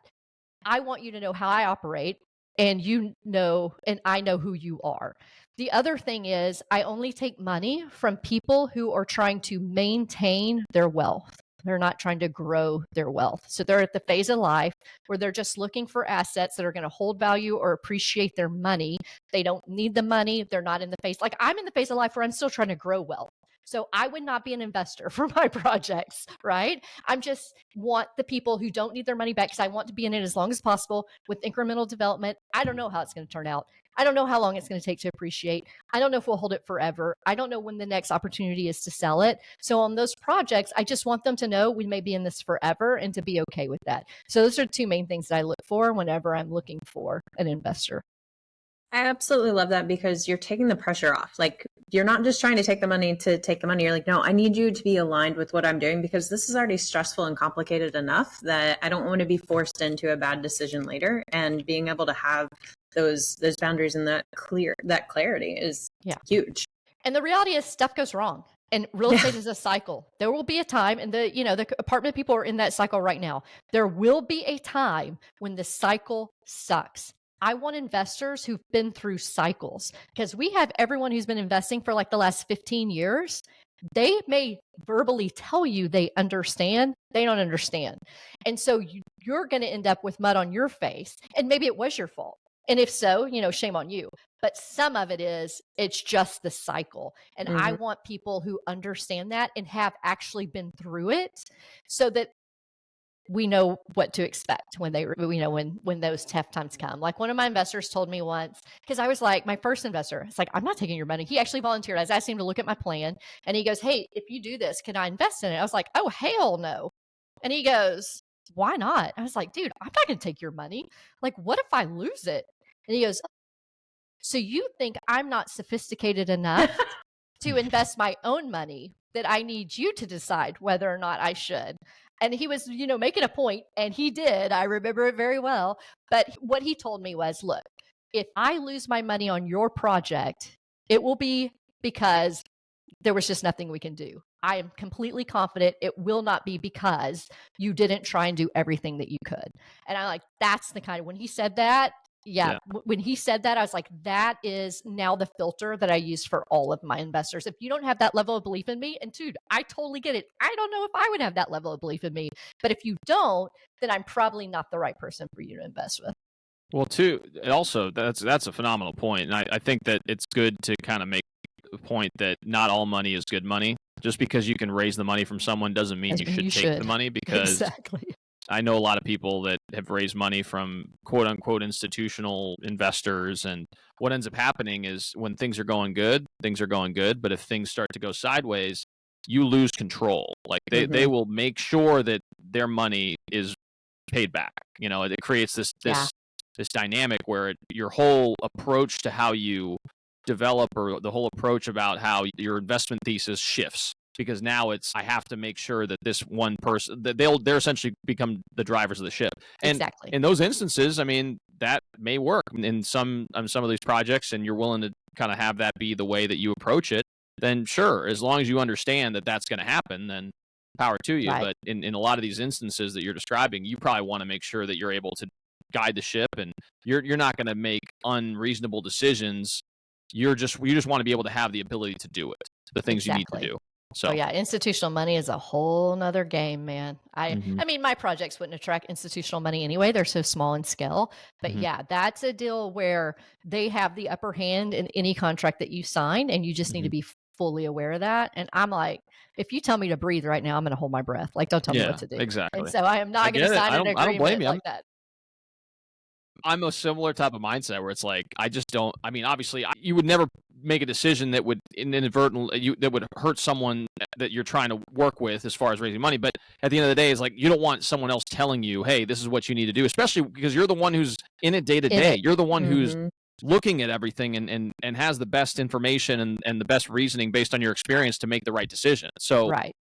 I want you to know how I operate, and and I know who you are. The other thing is I only take money from people who are trying to maintain their wealth. They're not trying to grow their wealth. So they're at the phase of life where they're just looking for assets that are going to hold value or appreciate their money. They don't need the money. They're not in the phase. Like I'm in the phase of life where I'm still trying to grow wealth. So I would not be an investor for my projects, right? I'm just want the people who don't need their money back because I want to be in it as long as possible with incremental development. I don't know how it's going to turn out. I don't know how long it's going to take to appreciate. I don't know if we'll hold it forever. I don't know when the next opportunity is to sell it. So on those projects, I just want them to know we may be in this forever and to be okay with that. So those are two main things that I look for whenever I'm looking for an investor. I absolutely love that because you're taking the pressure off. Like you're not just trying to take the money to take the money. You're like, no, I need you to be aligned with what I'm doing because this is already stressful and complicated enough that I don't want to be forced into a bad decision later. And being able to have those boundaries and that clarity is huge. And the reality is stuff goes wrong. And real estate is a cycle. There will be a time, and the apartment people are in that cycle right now. There will be a time when the cycle sucks. I want investors who've been through cycles because we have everyone who's been investing for like the last 15 years. They may verbally tell you they understand. They don't understand. And so you're going to end up with mud on your face. And maybe it was your fault. And if so, shame on you. But some of it's just the cycle. And I want people who understand that and have actually been through it so that we know what to expect when when those tough times come. Like one of my investors told me once, because I was like, my first investor, it's like, I'm not taking your money. He actually volunteered. I was asking him to look at my plan and he goes, hey, if you do this, can I invest in it? I was like, oh, hell no. And he goes, why not? I was like, dude, I'm not going to take your money. Like, what if I lose it? And he goes, so you think I'm not sophisticated enough to invest my own money that I need you to decide whether or not I should? And he was, making a point, and he did. I remember it very well. But what he told me was, look, if I lose my money on your project, it will be because there was just nothing we can do. I am completely confident it will not be because you didn't try and do everything that you could. And I like, that's the kind of, when he said that, when he said that, I was like, that is now the filter that I use for all of my investors. If you don't have that level of belief in me, and dude, I totally get it. I don't know if I would have that level of belief in me, but if you don't, then I'm probably not the right person for you to invest with. Well, too, also, that's a phenomenal point. And I think that it's good to kind of make the point that not all money is good money. Just because you can raise the money from someone doesn't mean you should take the money, because exactly. I know a lot of people that have raised money from quote unquote institutional investors. And what ends up happening is when things are going good. But if things start to go sideways, you lose control. Like they will make sure that their money is paid back. It creates this dynamic where your whole approach to how you develop, or the whole approach about how your investment thesis shifts. Because now I have to make sure that this one person, that they're essentially become the drivers of the ship. And exactly. In those instances, I mean, that may work in some of these projects, and you're willing to kind of have that be the way that you approach it, then sure, as long as you understand that that's going to happen, then power to you. Right. But in a lot of these instances that you're describing, you probably want to make sure that you're able to guide the ship, and you're not going to make unreasonable decisions. You just want to be able to have the ability to do it, the things you need to do. So institutional money is a whole nother game, man. I mean, my projects wouldn't attract institutional money anyway. They're so small in scale. But that's a deal where they have the upper hand in any contract that you sign, and you just need to be fully aware of that. And I'm like, if you tell me to breathe right now, I'm going to hold my breath. Like, don't tell me what to do. Exactly. And so I am not going to sign an agreement like that. I'm a similar type of mindset where it's like, I just don't, I mean, obviously you would never make a decision that would inadvertently, that would hurt someone that you're trying to work with as far as raising money. But at the end of the day, it's like, you don't want someone else telling you, hey, this is what you need to do, especially because you're the one who's in it day to day. You're the one who's looking at everything and has the best information and the best reasoning based on your experience to make the right decision. So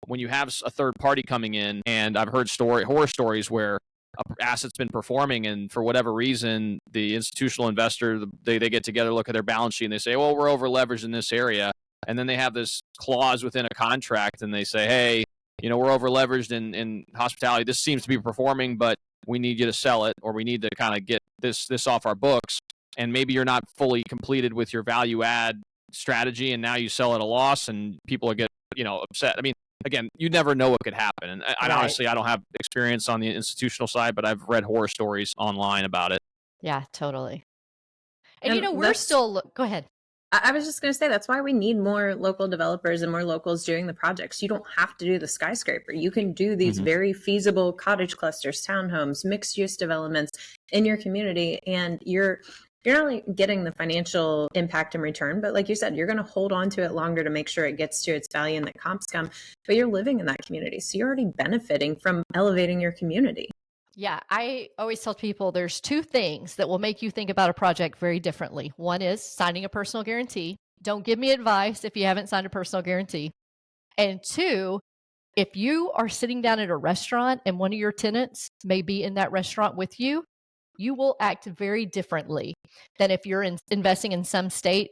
when you have a third party coming in, and I've heard horror stories where an asset's been performing, and for whatever reason, the institutional investor, they get together, look at their balance sheet, and they say, well, we're over leveraged in this area. And then they have this clause within a contract, and they say, hey, we're over leveraged in hospitality. This seems to be performing, but we need you to sell it, or we need to kind of get this off our books. And maybe you're not fully completed with your value add strategy, and now you sell at a loss, and people get upset. I mean, again, you never know what could happen. And honestly, I don't have experience on the institutional side, but I've read horror stories online about it. Yeah, totally. And we're still, go ahead. I was just going to say, that's why we need more local developers and more locals doing the projects. You don't have to do the skyscraper. You can do these very feasible cottage clusters, townhomes, mixed use developments in your community. And you're not only getting the financial impact and return, but like you said, you're going to hold on to it longer to make sure it gets to its value and that comps come, but you're living in that community. So you're already benefiting from elevating your community. Yeah, I always tell people there's two things that will make you think about a project very differently. One is signing a personal guarantee. Don't give me advice if you haven't signed a personal guarantee. And two, if you are sitting down at a restaurant and one of your tenants may be in that restaurant with you, you will act very differently than if you're investing in some state,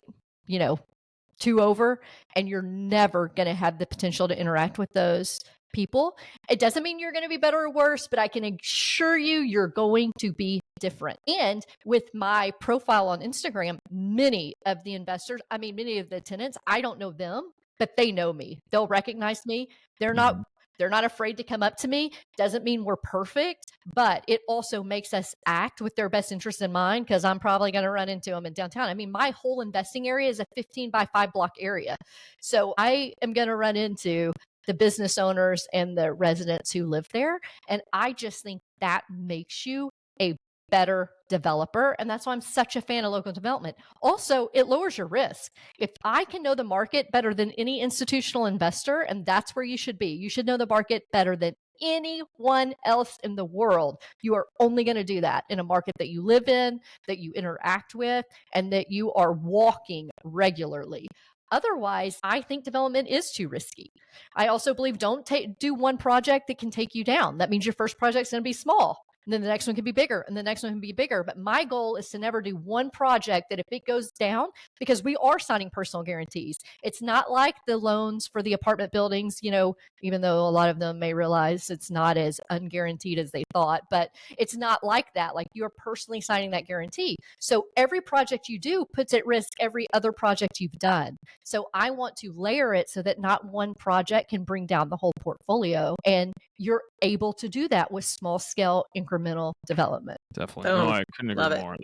2 over, and you're never going to have the potential to interact with those people. It doesn't mean you're going to be better or worse, but I can assure you, you're going to be different. And with my profile on Instagram, many of the tenants, I don't know them, but they know me. They'll recognize me. They're not afraid to come up to me. Doesn't mean we're perfect, but it also makes us act with their best interest in mind, because I'm probably going to run into them in downtown. I mean, my whole investing area is a 15 by 5 block area. So I am going to run into the business owners and the residents who live there. And I just think that makes you a better developer. And that's why I'm such a fan of local development. Also, it lowers your risk. If I can know the market better than any institutional investor, and that's where you should be, you should know the market better than anyone else in the world. You are only going to do that in a market that you live in, that you interact with, and that you are walking regularly. Otherwise, I think development is too risky. I also believe don't do one project that can take you down. That means your first project's going to be small. And then the next one can be bigger, and the next one can be bigger. But my goal is to never do one project that if it goes down, because we are signing personal guarantees. It's not like the loans for the apartment buildings, even though a lot of them may realize it's not as unguaranteed as they thought, but it's not like that. Like, you're personally signing that guarantee. So every project you do puts at risk every other project you've done. So I want to layer it so that not one project can bring down the whole portfolio. And you're able to do that with small scale incremental development. Definitely. No, I couldn't agree more.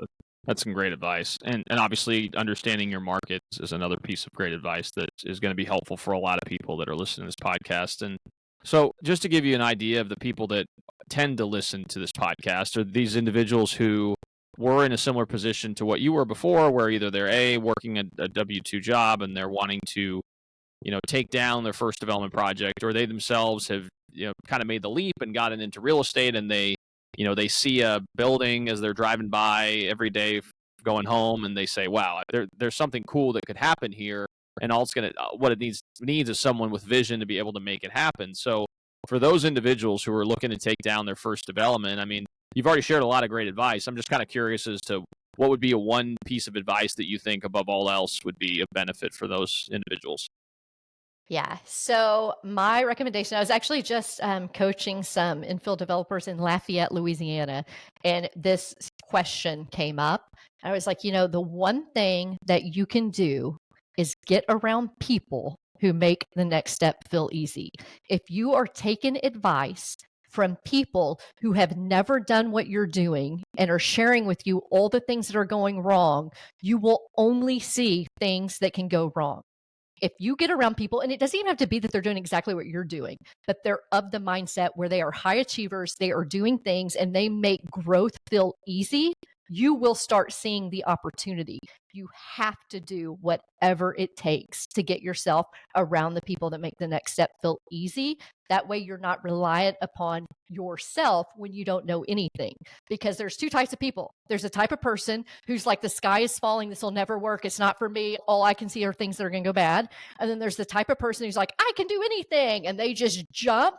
That's some great advice. And obviously understanding your markets is another piece of great advice that is going to be helpful for a lot of people that are listening to this podcast. And so just to give you an idea of the people that tend to listen to this podcast, are these individuals who were in a similar position to what you were before, where either they're working a W-2 job and they're wanting to, take down their first development project, or they themselves have, kind of made the leap and gotten into real estate, and they see a building as they're driving by every day going home, and they say, wow, there's something cool that could happen here. And all it's what it needs is someone with vision to be able to make it happen. So for those individuals who are looking to take down their first development, I mean, you've already shared a lot of great advice. I'm just kind of curious as to what would be a one piece of advice that you think above all else would be a benefit for those individuals. Yeah. So my recommendation, I was actually just coaching some infill developers in Lafayette, Louisiana, and this question came up. I was like, the one thing that you can do is get around people who make the next step feel easy. If you are taking advice from people who have never done what you're doing and are sharing with you all the things that are going wrong, you will only see things that can go wrong. If you get around people, and it doesn't even have to be that they're doing exactly what you're doing, but they're of the mindset where they are high achievers, they are doing things, and they make growth feel easy, you will start seeing the opportunity. You have to do whatever it takes to get yourself around the people that make the next step feel easy. That way you're not reliant upon yourself when you don't know anything. Because there's two types of people. There's a type of person who's like, the sky is falling, this will never work, it's not for me, all I can see are things that are going to go bad. And then there's the type of person who's like, I can do anything, and they just jump.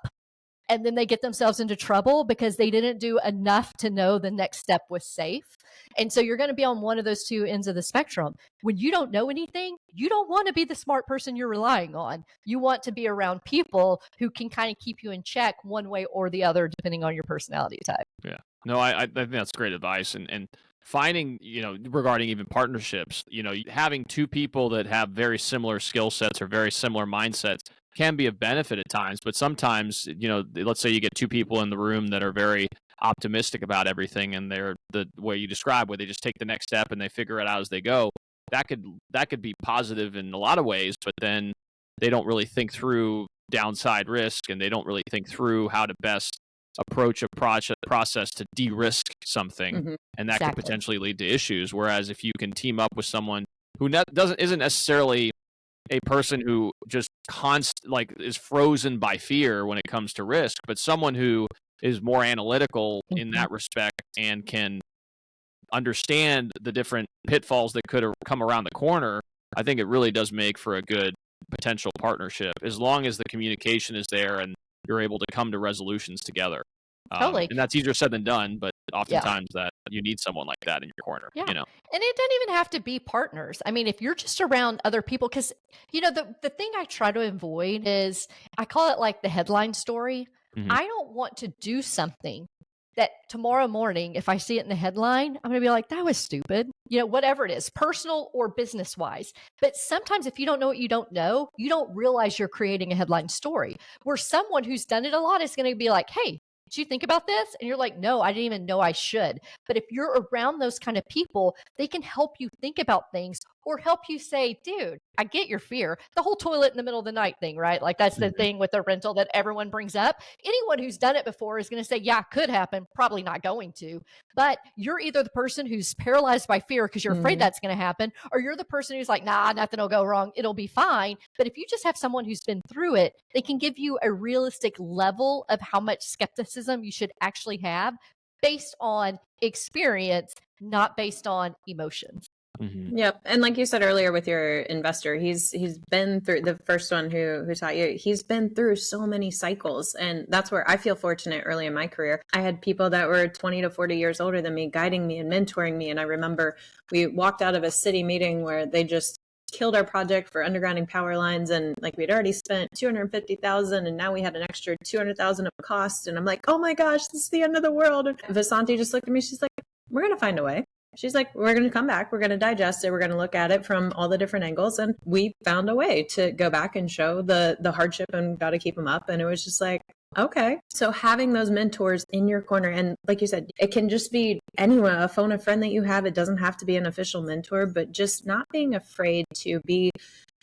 And then they get themselves into trouble because they didn't do enough to know the next step was safe. And so you're going to be on one of those two ends of the spectrum. When you don't know anything, you don't want to be the smart person you're relying on. You want to be around people who can kind of keep you in check one way or the other, depending on your personality type. Yeah. No, I think that's great advice. And finding, regarding even partnerships, having two people that have very similar skill sets or very similar mindsets can be of benefit at times. But sometimes, let's say you get two people in the room that are very optimistic about everything, and they're the way you describe, where they just take the next step and they figure it out as they go. That could be positive in a lot of ways, but then they don't really think through downside risk, and they don't really think through how to best approach a process to de-risk something, and that could potentially lead to issues. Whereas if you can team up with someone who isn't necessarily a person who just is frozen by fear when it comes to risk, but someone who is more analytical in that respect and can understand the different pitfalls that could come around the corner, I think it really does make for a good potential partnership, as long as the communication is there and you're able to come to resolutions together. Totally. And that's easier said than done, but oftentimes that you need someone like that in your corner. Yeah. And it doesn't even have to be partners. I mean, if you're just around other people, because, the thing I try to avoid is, I call it like the headline story. I don't want to do something that tomorrow morning, if I see it in the headline, I'm going to be like, that was stupid, whatever it is, personal or business wise. But sometimes if you don't know what you don't know, you don't realize you're creating a headline story, where someone who's done it a lot is going to be like, hey, did you think about this? And you're like, no, I didn't even know I should. But if you're around those kind of people, they can help you think about things, or help you say, dude, I get your fear. The whole toilet in the middle of the night thing, right? Like, that's the thing with the rental that everyone brings up. Anyone who's done it before is going to say, yeah, could happen. Probably not going to. But you're either the person who's paralyzed by fear because you're afraid that's going to happen, or you're the person who's like, nah, nothing will go wrong, it'll be fine. But if you just have someone who's been through it, they can give you a realistic level of how much skepticism you should actually have, based on experience, not based on emotions. Yep. And like you said earlier with your investor, he's been through, the first one who taught you, he's been through so many cycles. And that's where I feel fortunate early in my career. I had people that were 20 to 40 years older than me guiding me and mentoring me. And I remember we walked out of a city meeting where they just killed our project for undergrounding power lines, and like we'd already spent $250,000, and now we had an extra $200,000 of cost. And I'm like, oh my gosh, this is the end of the world. And Vasanti just looked at me. She's like, we're going to find a way. She's like, we're going to come back. We're going to digest it. We're going to look at it from all the different angles. And we found a way to go back and show the hardship and got to keep them up. And it was just like, okay. So having those mentors in your corner, and like you said, it can just be anyone, a phone, a friend that you have. It doesn't have to be an official mentor, but just not being afraid to be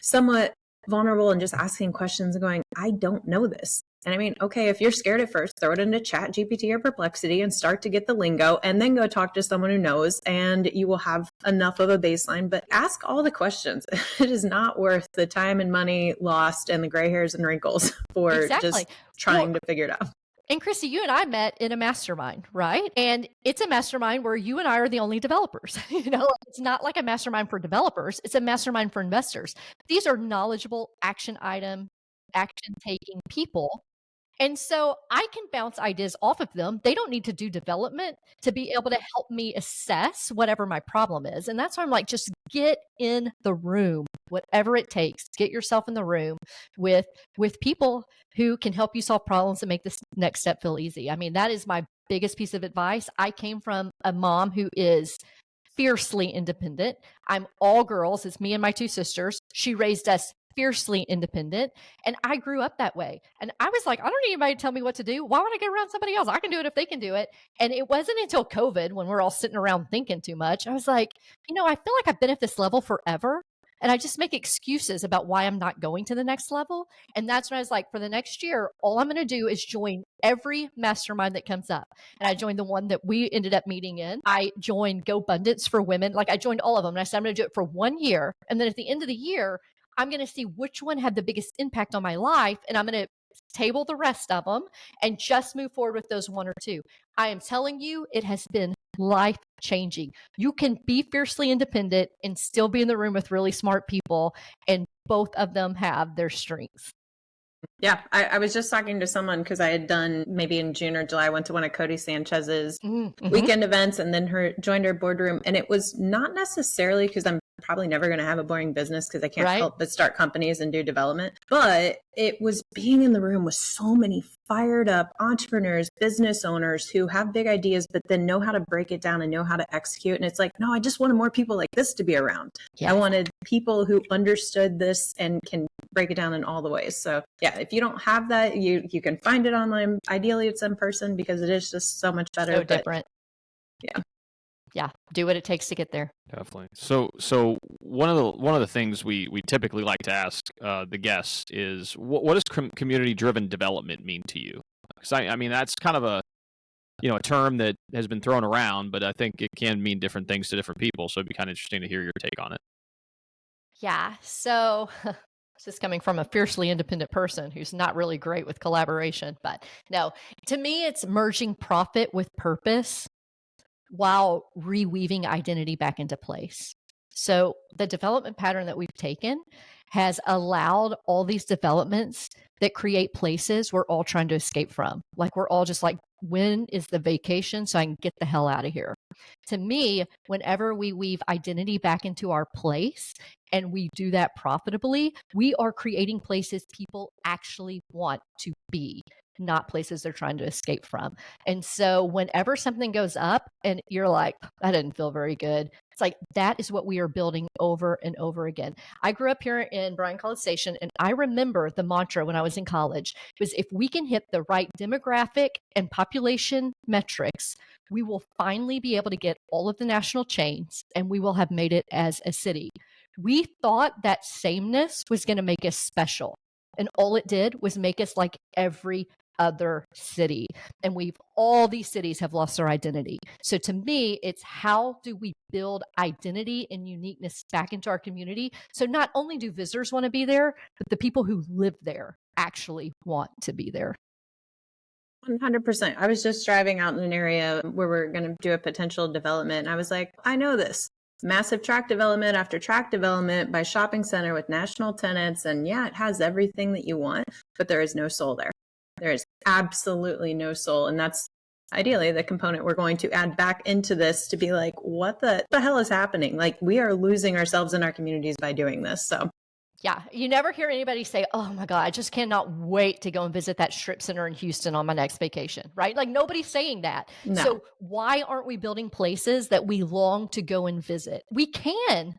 somewhat vulnerable and just asking questions and going, I don't know this. And I mean, okay, if you're scared at first, throw it into Chat GPT or Perplexity and start to get the lingo, and then go talk to someone who knows, and you will have enough of a baseline. But ask all the questions. It is not worth the time and money lost and the gray hairs and wrinkles for just trying to figure it out. And Kristi, you and I met in a mastermind, right? And it's a mastermind where you and I are the only developers. It's not like a mastermind for developers. It's a mastermind for investors. These are knowledgeable, action-taking people. And so I can bounce ideas off of them. They don't need to do development to be able to help me assess whatever my problem is. And that's why I'm like, just get in the room, whatever it takes. Get yourself in the room with people who can help you solve problems and make this next step feel easy. I mean, that is my biggest piece of advice. I came from a mom who is fiercely independent. I'm all girls. It's me and my two sisters. She raised us fiercely independent. And I grew up that way. And I was like, I don't need anybody to tell me what to do. Why would I get around somebody else? I can do it if they can do it. And it wasn't until COVID, when we're all sitting around thinking too much, I was like, I feel like I've been at this level forever. And I just make excuses about why I'm not going to the next level. And that's when I was like, for the next year, all I'm going to do is join every mastermind that comes up. And I joined the one that we ended up meeting in. I joined Go Abundance for Women. Like I joined all of them. And I said, I'm going to do it for 1 year. And then at the end of the year, I'm going to see which one had the biggest impact on my life. And I'm going to table the rest of them and just move forward with those 1 or 2. I am telling you, it has been life changing. You can be fiercely independent and still be in the room with really smart people, and both of them have their strengths. Yeah, I was just talking to someone because I had done maybe in June or July, I went to one of Cody Sanchez's weekend events and then joined her boardroom. And it was not necessarily because I'm probably never going to have a boring business because I can't help but start companies and do development. But it was being in the room with so many fired up entrepreneurs, business owners who have big ideas, but then know how to break it down and know how to execute. And it's like, no, I just wanted more people like this to be around. Yeah. I wanted people who understood this and can break it down in all the ways. So yeah, if you don't have that, you can find it online. Ideally it's in person because it is just so much better. So different. Yeah. Yeah, do what it takes to get there. Definitely. So one of the things we typically like to ask the guests is what does community driven development mean to you? Because I mean that's kind of a term that has been thrown around, but I think it can mean different things to different people. So it'd be kind of interesting to hear your take on it. Yeah. So this is coming from a fiercely independent person who's not really great with collaboration, but no, to me, it's merging profit with purpose while reweaving identity back into place. So the development pattern that we've taken has allowed all these developments that create places we're all trying to escape from. Like we're all just like, when is the vacation so I can get the hell out of here? To me, whenever we weave identity back into our place and we do that profitably, we are creating places people actually want to be, not places they're trying to escape from. And so whenever something goes up and you're like, that didn't feel very good, it's like, that is what we are building over and over again. I grew up here in Bryan College Station, and I remember the mantra when I was in college was, if we can hit the right demographic and population metrics, we will finally be able to get all of the national chains and we will have made it as a city. We thought that sameness was going to make us special. And all it did was make us like every other city. And all these cities have lost their identity. So to me, it's how do we build identity and uniqueness back into our community? So not only do visitors want to be there, but the people who live there actually want to be there. 100%. I was just driving out in an area where we're going to do a potential development. And I was like, I know this. Massive tract development after tract development by shopping center with national tenants. And yeah, it has everything that you want, but there is no soul there. There is absolutely no soul. And that's ideally the component we're going to add back into this to be like, what the hell is happening? Like, we are losing ourselves in our communities by doing this. So yeah, you never hear anybody say, oh my God, I just cannot wait to go and visit that strip center in Houston on my next vacation, right? Like nobody's saying that. No. So why aren't we building places that we long to go and visit? We can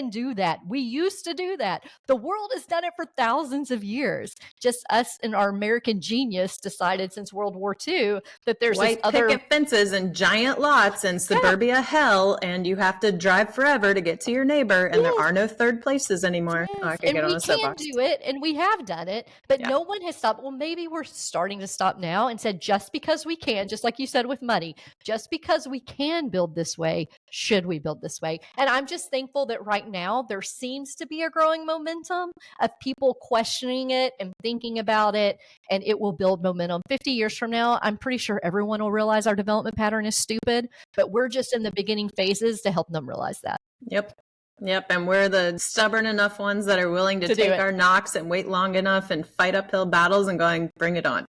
do that. We used to do that. The world has done it for thousands of years. Just us and our American genius decided since World War II that there's white picket fences and giant lots and suburbia hell, and you have to drive forever to get to your neighbor, and there are no third places anymore. Oh, I could get on a soapbox. We can do it, and we have done it, but no one has stopped. Well, maybe we're starting to stop now and said, just because we can, just like you said with money, just because we can build this way, should we build this way? And I'm just thankful that right now there seems to be a growing momentum of people questioning it and thinking about it, and it will build momentum. 50 years from now, I'm pretty sure everyone will realize our development pattern is stupid, but we're just in the beginning phases to help them realize that. Yep. And we're the stubborn enough ones that are willing to take our knocks and wait long enough and fight uphill battles and going, bring it on.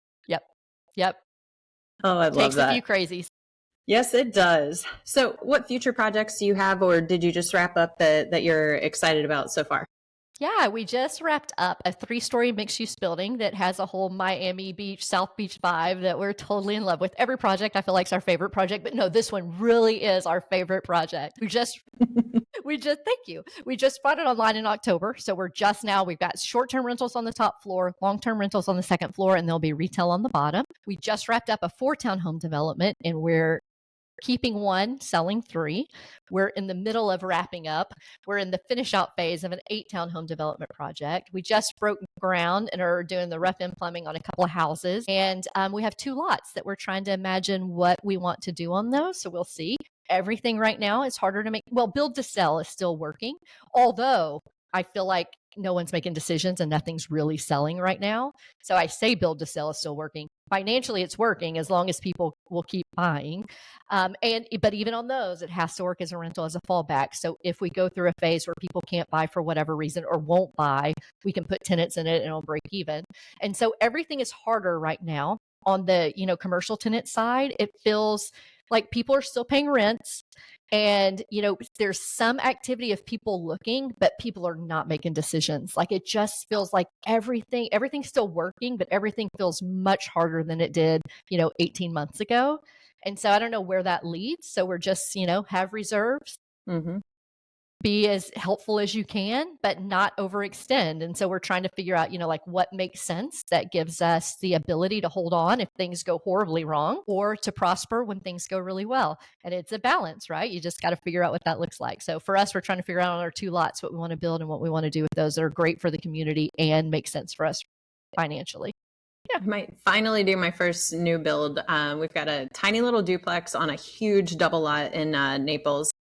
Yep. Oh, I love that. Takes a few crazies. Yes, it does. So what future projects do you have, or did you just wrap up that you're excited about so far? Yeah, we just wrapped up a 3-story mixed-use building that has a whole Miami Beach, South Beach vibe that we're totally in love with. Every project I feel like is our favorite project, but no, this one really is our favorite project. Thank you. We just brought it online in October. So we've got short-term rentals on the top floor, long-term rentals on the second floor, and there'll be retail on the bottom. We just wrapped up a 4 townhome development, and we're keeping one, selling three. We're in the middle of wrapping up. We're in the finish out phase of an 8-townhome development project. We just broke ground and are doing the rough in plumbing on a couple of houses. And we have 2 lots that we're trying to imagine what we want to do on those. So we'll see. Everything right now is harder to make. Well, build to sell is still working, although I feel like no one's making decisions and nothing's really selling right now. So I say build to sell is still working. Financially, it's working as long as people will keep buying. But even on those, it has to work as a rental, as a fallback. So if we go through a phase where people can't buy for whatever reason or won't buy, we can put tenants in it and it'll break even. And so everything is harder right now. On the, commercial tenant side, it feels like people are still paying rents. And, there's some activity of people looking, but people are not making decisions. Like it just feels like everything's still working, but everything feels much harder than it did, 18 months ago. And so I don't know where that leads. So we're just, have reserves, be as helpful as you can, but not overextend. And so we're trying to figure out, like what makes sense that gives us the ability to hold on if things go horribly wrong, or to prosper when things go really well. And it's a balance, right? You just got to figure out what that looks like. So for us, we're trying to figure out on our 2 lots what we want to build and what we want to do with those that are great for the community and make sense for us financially. Yeah, I might finally do my first new build. We've got a tiny little duplex on a huge double lot in Naples.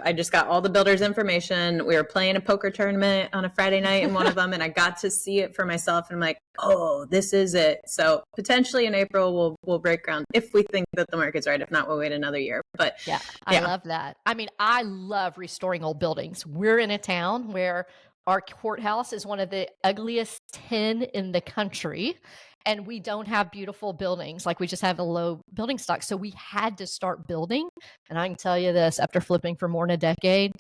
I just got all the builders' information. We were playing a poker tournament on a Friday night in one of them, and I got to see it for myself. And I'm like, oh, this is it. So potentially in April, we'll break ground if we think that the market's right. If not, we'll wait another year. But yeah, I love that. I mean, I love restoring old buildings. We're in a town where our courthouse is one of the ugliest 10 in the country. And we don't have beautiful buildings. Like we just have a low building stock. So we had to start building. And I can tell you this, after flipping for more than a decade,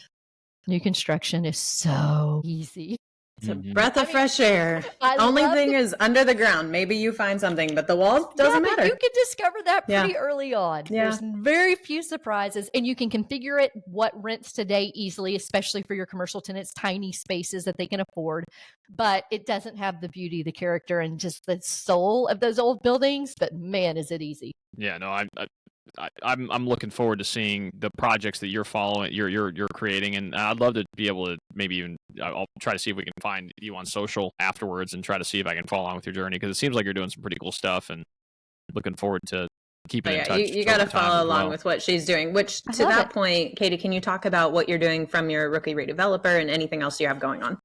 new construction is so easy. It's a breath of fresh air. Only thing is under the ground. Maybe you find something, but the walls doesn't matter. You can discover that pretty early on. Yeah. There's very few surprises, and you can configure it what rents today easily, especially for your commercial tenants, tiny spaces that they can afford. But it doesn't have the beauty, the character, and just the soul of those old buildings. But man, is it easy. Yeah, no, I'm looking forward to seeing the projects that you're following, you're creating, and I'd love to be able to maybe even I'll try to see if we can find you on social afterwards and try to see if I can follow along with your journey, because it seems like you're doing some pretty cool stuff, and looking forward to keeping in touch. You got to follow along with what she's doing. Which to that point, Katie, can you talk about what you're doing from your rookie redeveloper and anything else you have going on?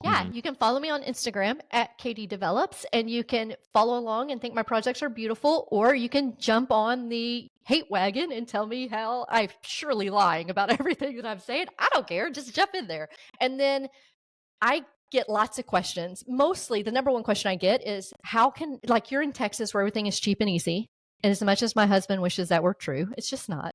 Yeah, you can follow me on Instagram at Katie Develops, and you can follow along and think my projects are beautiful, or you can jump on the hate wagon and tell me how I'm surely lying about everything that I'm saying. I don't care. Just jump in there. And then I get lots of questions. Mostly the number one question I get is like you're in Texas where everything is cheap and easy. And as much as my husband wishes that were true, it's just not.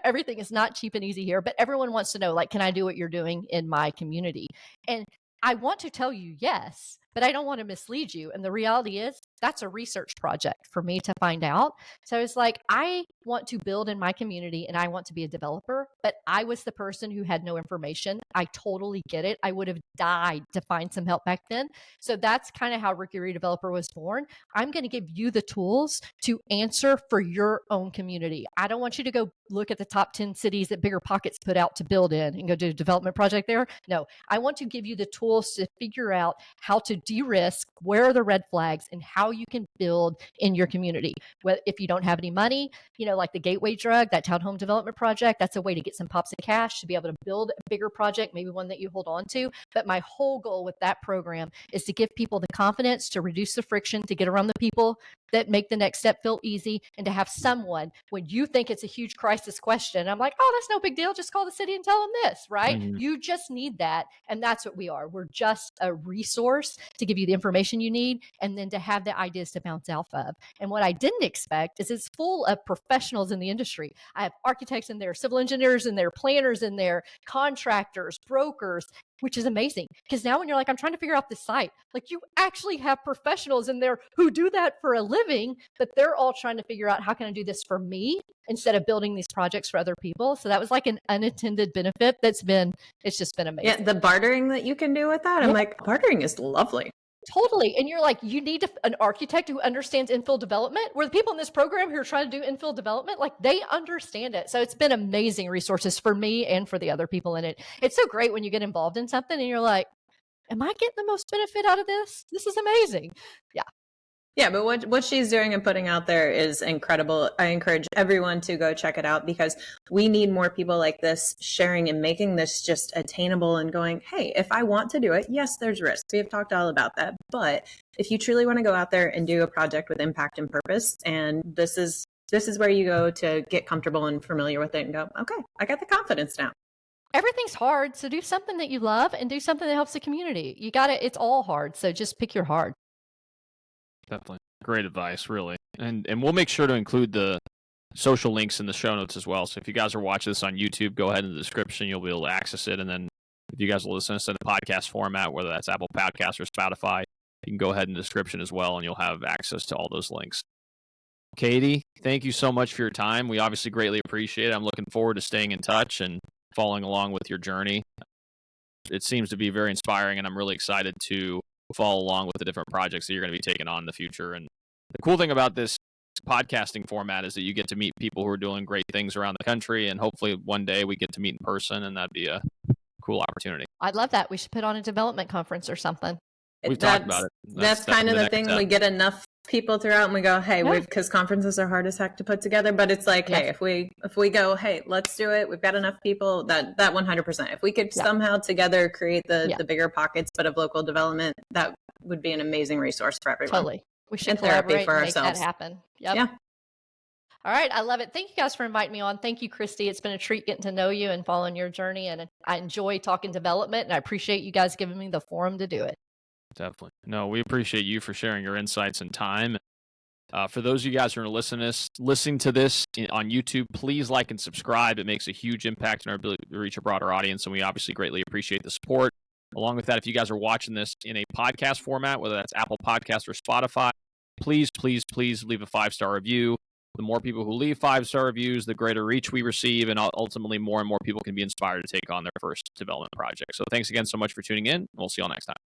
Everything is not cheap and easy here, but everyone wants to know, like, can I do what you're doing in my community? And I want to tell you yes, but I don't want to mislead you. And the reality is that's a research project for me to find out. So it's like, I want to build in my community and I want to be a developer, but I was the person who had no information. I totally get it. I would have died to find some help back then. So that's kind of how Rookie Redeveloper was born. I'm going to give you the tools to answer for your own community. I don't want you to go look at the top 10 cities that Bigger Pockets put out to build in and go do a development project there. No, I want to give you the tools to figure out how to de-risk, where are the red flags, and how you can build in your community. Well, if you don't have any money, like the gateway drug, that townhome development project, that's a way to get some pops of cash to be able to build a bigger project, maybe one that you hold on to. But my whole goal with that program is to give people the confidence to reduce the friction, to get around the people that make the next step feel easy, and to have someone, when you think it's a huge crisis question, I'm like, oh, that's no big deal. Just call the city and tell them this, right? You just need that. And that's what we are. We're just a resource to give you the information you need, and then to have the ideas to bounce off of. And what I didn't expect is it's full of professionals in the industry. I have architects in there, civil engineers in there, planners in there, contractors, brokers, which is amazing. Because now when you're like, I'm trying to figure out this site, like you actually have professionals in there who do that for a living, but they're all trying to figure out how can I do this for me instead of building these projects for other people. So that was like an unintended benefit it's just been amazing. Yeah, the bartering that you can do with that. I'm like, bartering is lovely. Totally. And you're like, you need an architect who understands infill development, where the people in this program who are trying to do infill development, like they understand it. So it's been amazing resources for me and for the other people in it. It's so great when you get involved in something and you're like, am I getting the most benefit out of this? This is amazing. Yeah. Yeah, but what she's doing and putting out there is incredible. I encourage everyone to go check it out, because we need more people like this sharing and making this just attainable and going, hey, if I want to do it, yes, there's risk. We have talked all about that. But if you truly want to go out there and do a project with impact and purpose, and this is where you go to get comfortable and familiar with it and go, okay, I got the confidence now. Everything's hard. So do something that you love and do something that helps the community. You got it. It's all hard. So just pick your hard. Definitely. Great advice, really. And we'll make sure to include the social links in the show notes as well. So if you guys are watching this on YouTube, go ahead in the description. You'll be able to access it. And then if you guys will listen to us in a podcast format, whether that's Apple Podcasts or Spotify, you can go ahead in the description as well, and you'll have access to all those links. Katie, thank you so much for your time. We obviously greatly appreciate it. I'm looking forward to staying in touch and following along with your journey. It seems to be very inspiring, and I'm really excited to follow along with the different projects that you're going to be taking on in the future. And the cool thing about this podcasting format is that you get to meet people who are doing great things around the country, and hopefully one day we get to meet in person, and that'd be a cool opportunity. I'd love that. We should put on a development conference or something. We've talked about it. That's kind of the thing. We get enough people throughout and we go, hey, because conferences are hard as heck to put together, but it's like, hey, if we go, hey, let's do it. We've got enough people, that 100%. If we could somehow together create the bigger pockets, but of local development, that would be an amazing resource for everyone. Totally. We should and collaborate for and make ourselves. that happen. Yep. Yeah. All right. I love it. Thank you guys for inviting me on. Thank you, Kristi. It's been a treat getting to know you and following your journey. And I enjoy talking development, and I appreciate you guys giving me the forum to do it. Definitely. No, we appreciate you for sharing your insights and time. For those of you guys who are listening to this on YouTube, please like and subscribe. It makes a huge impact in our ability to reach a broader audience, and we obviously greatly appreciate the support. Along with that, if you guys are watching this in a podcast format, whether that's Apple Podcasts or Spotify, please leave a 5-star review. The more people who leave 5-star reviews, the greater reach we receive, and ultimately more and more people can be inspired to take on their first development project. So thanks again so much for tuning in. We'll see you all next time.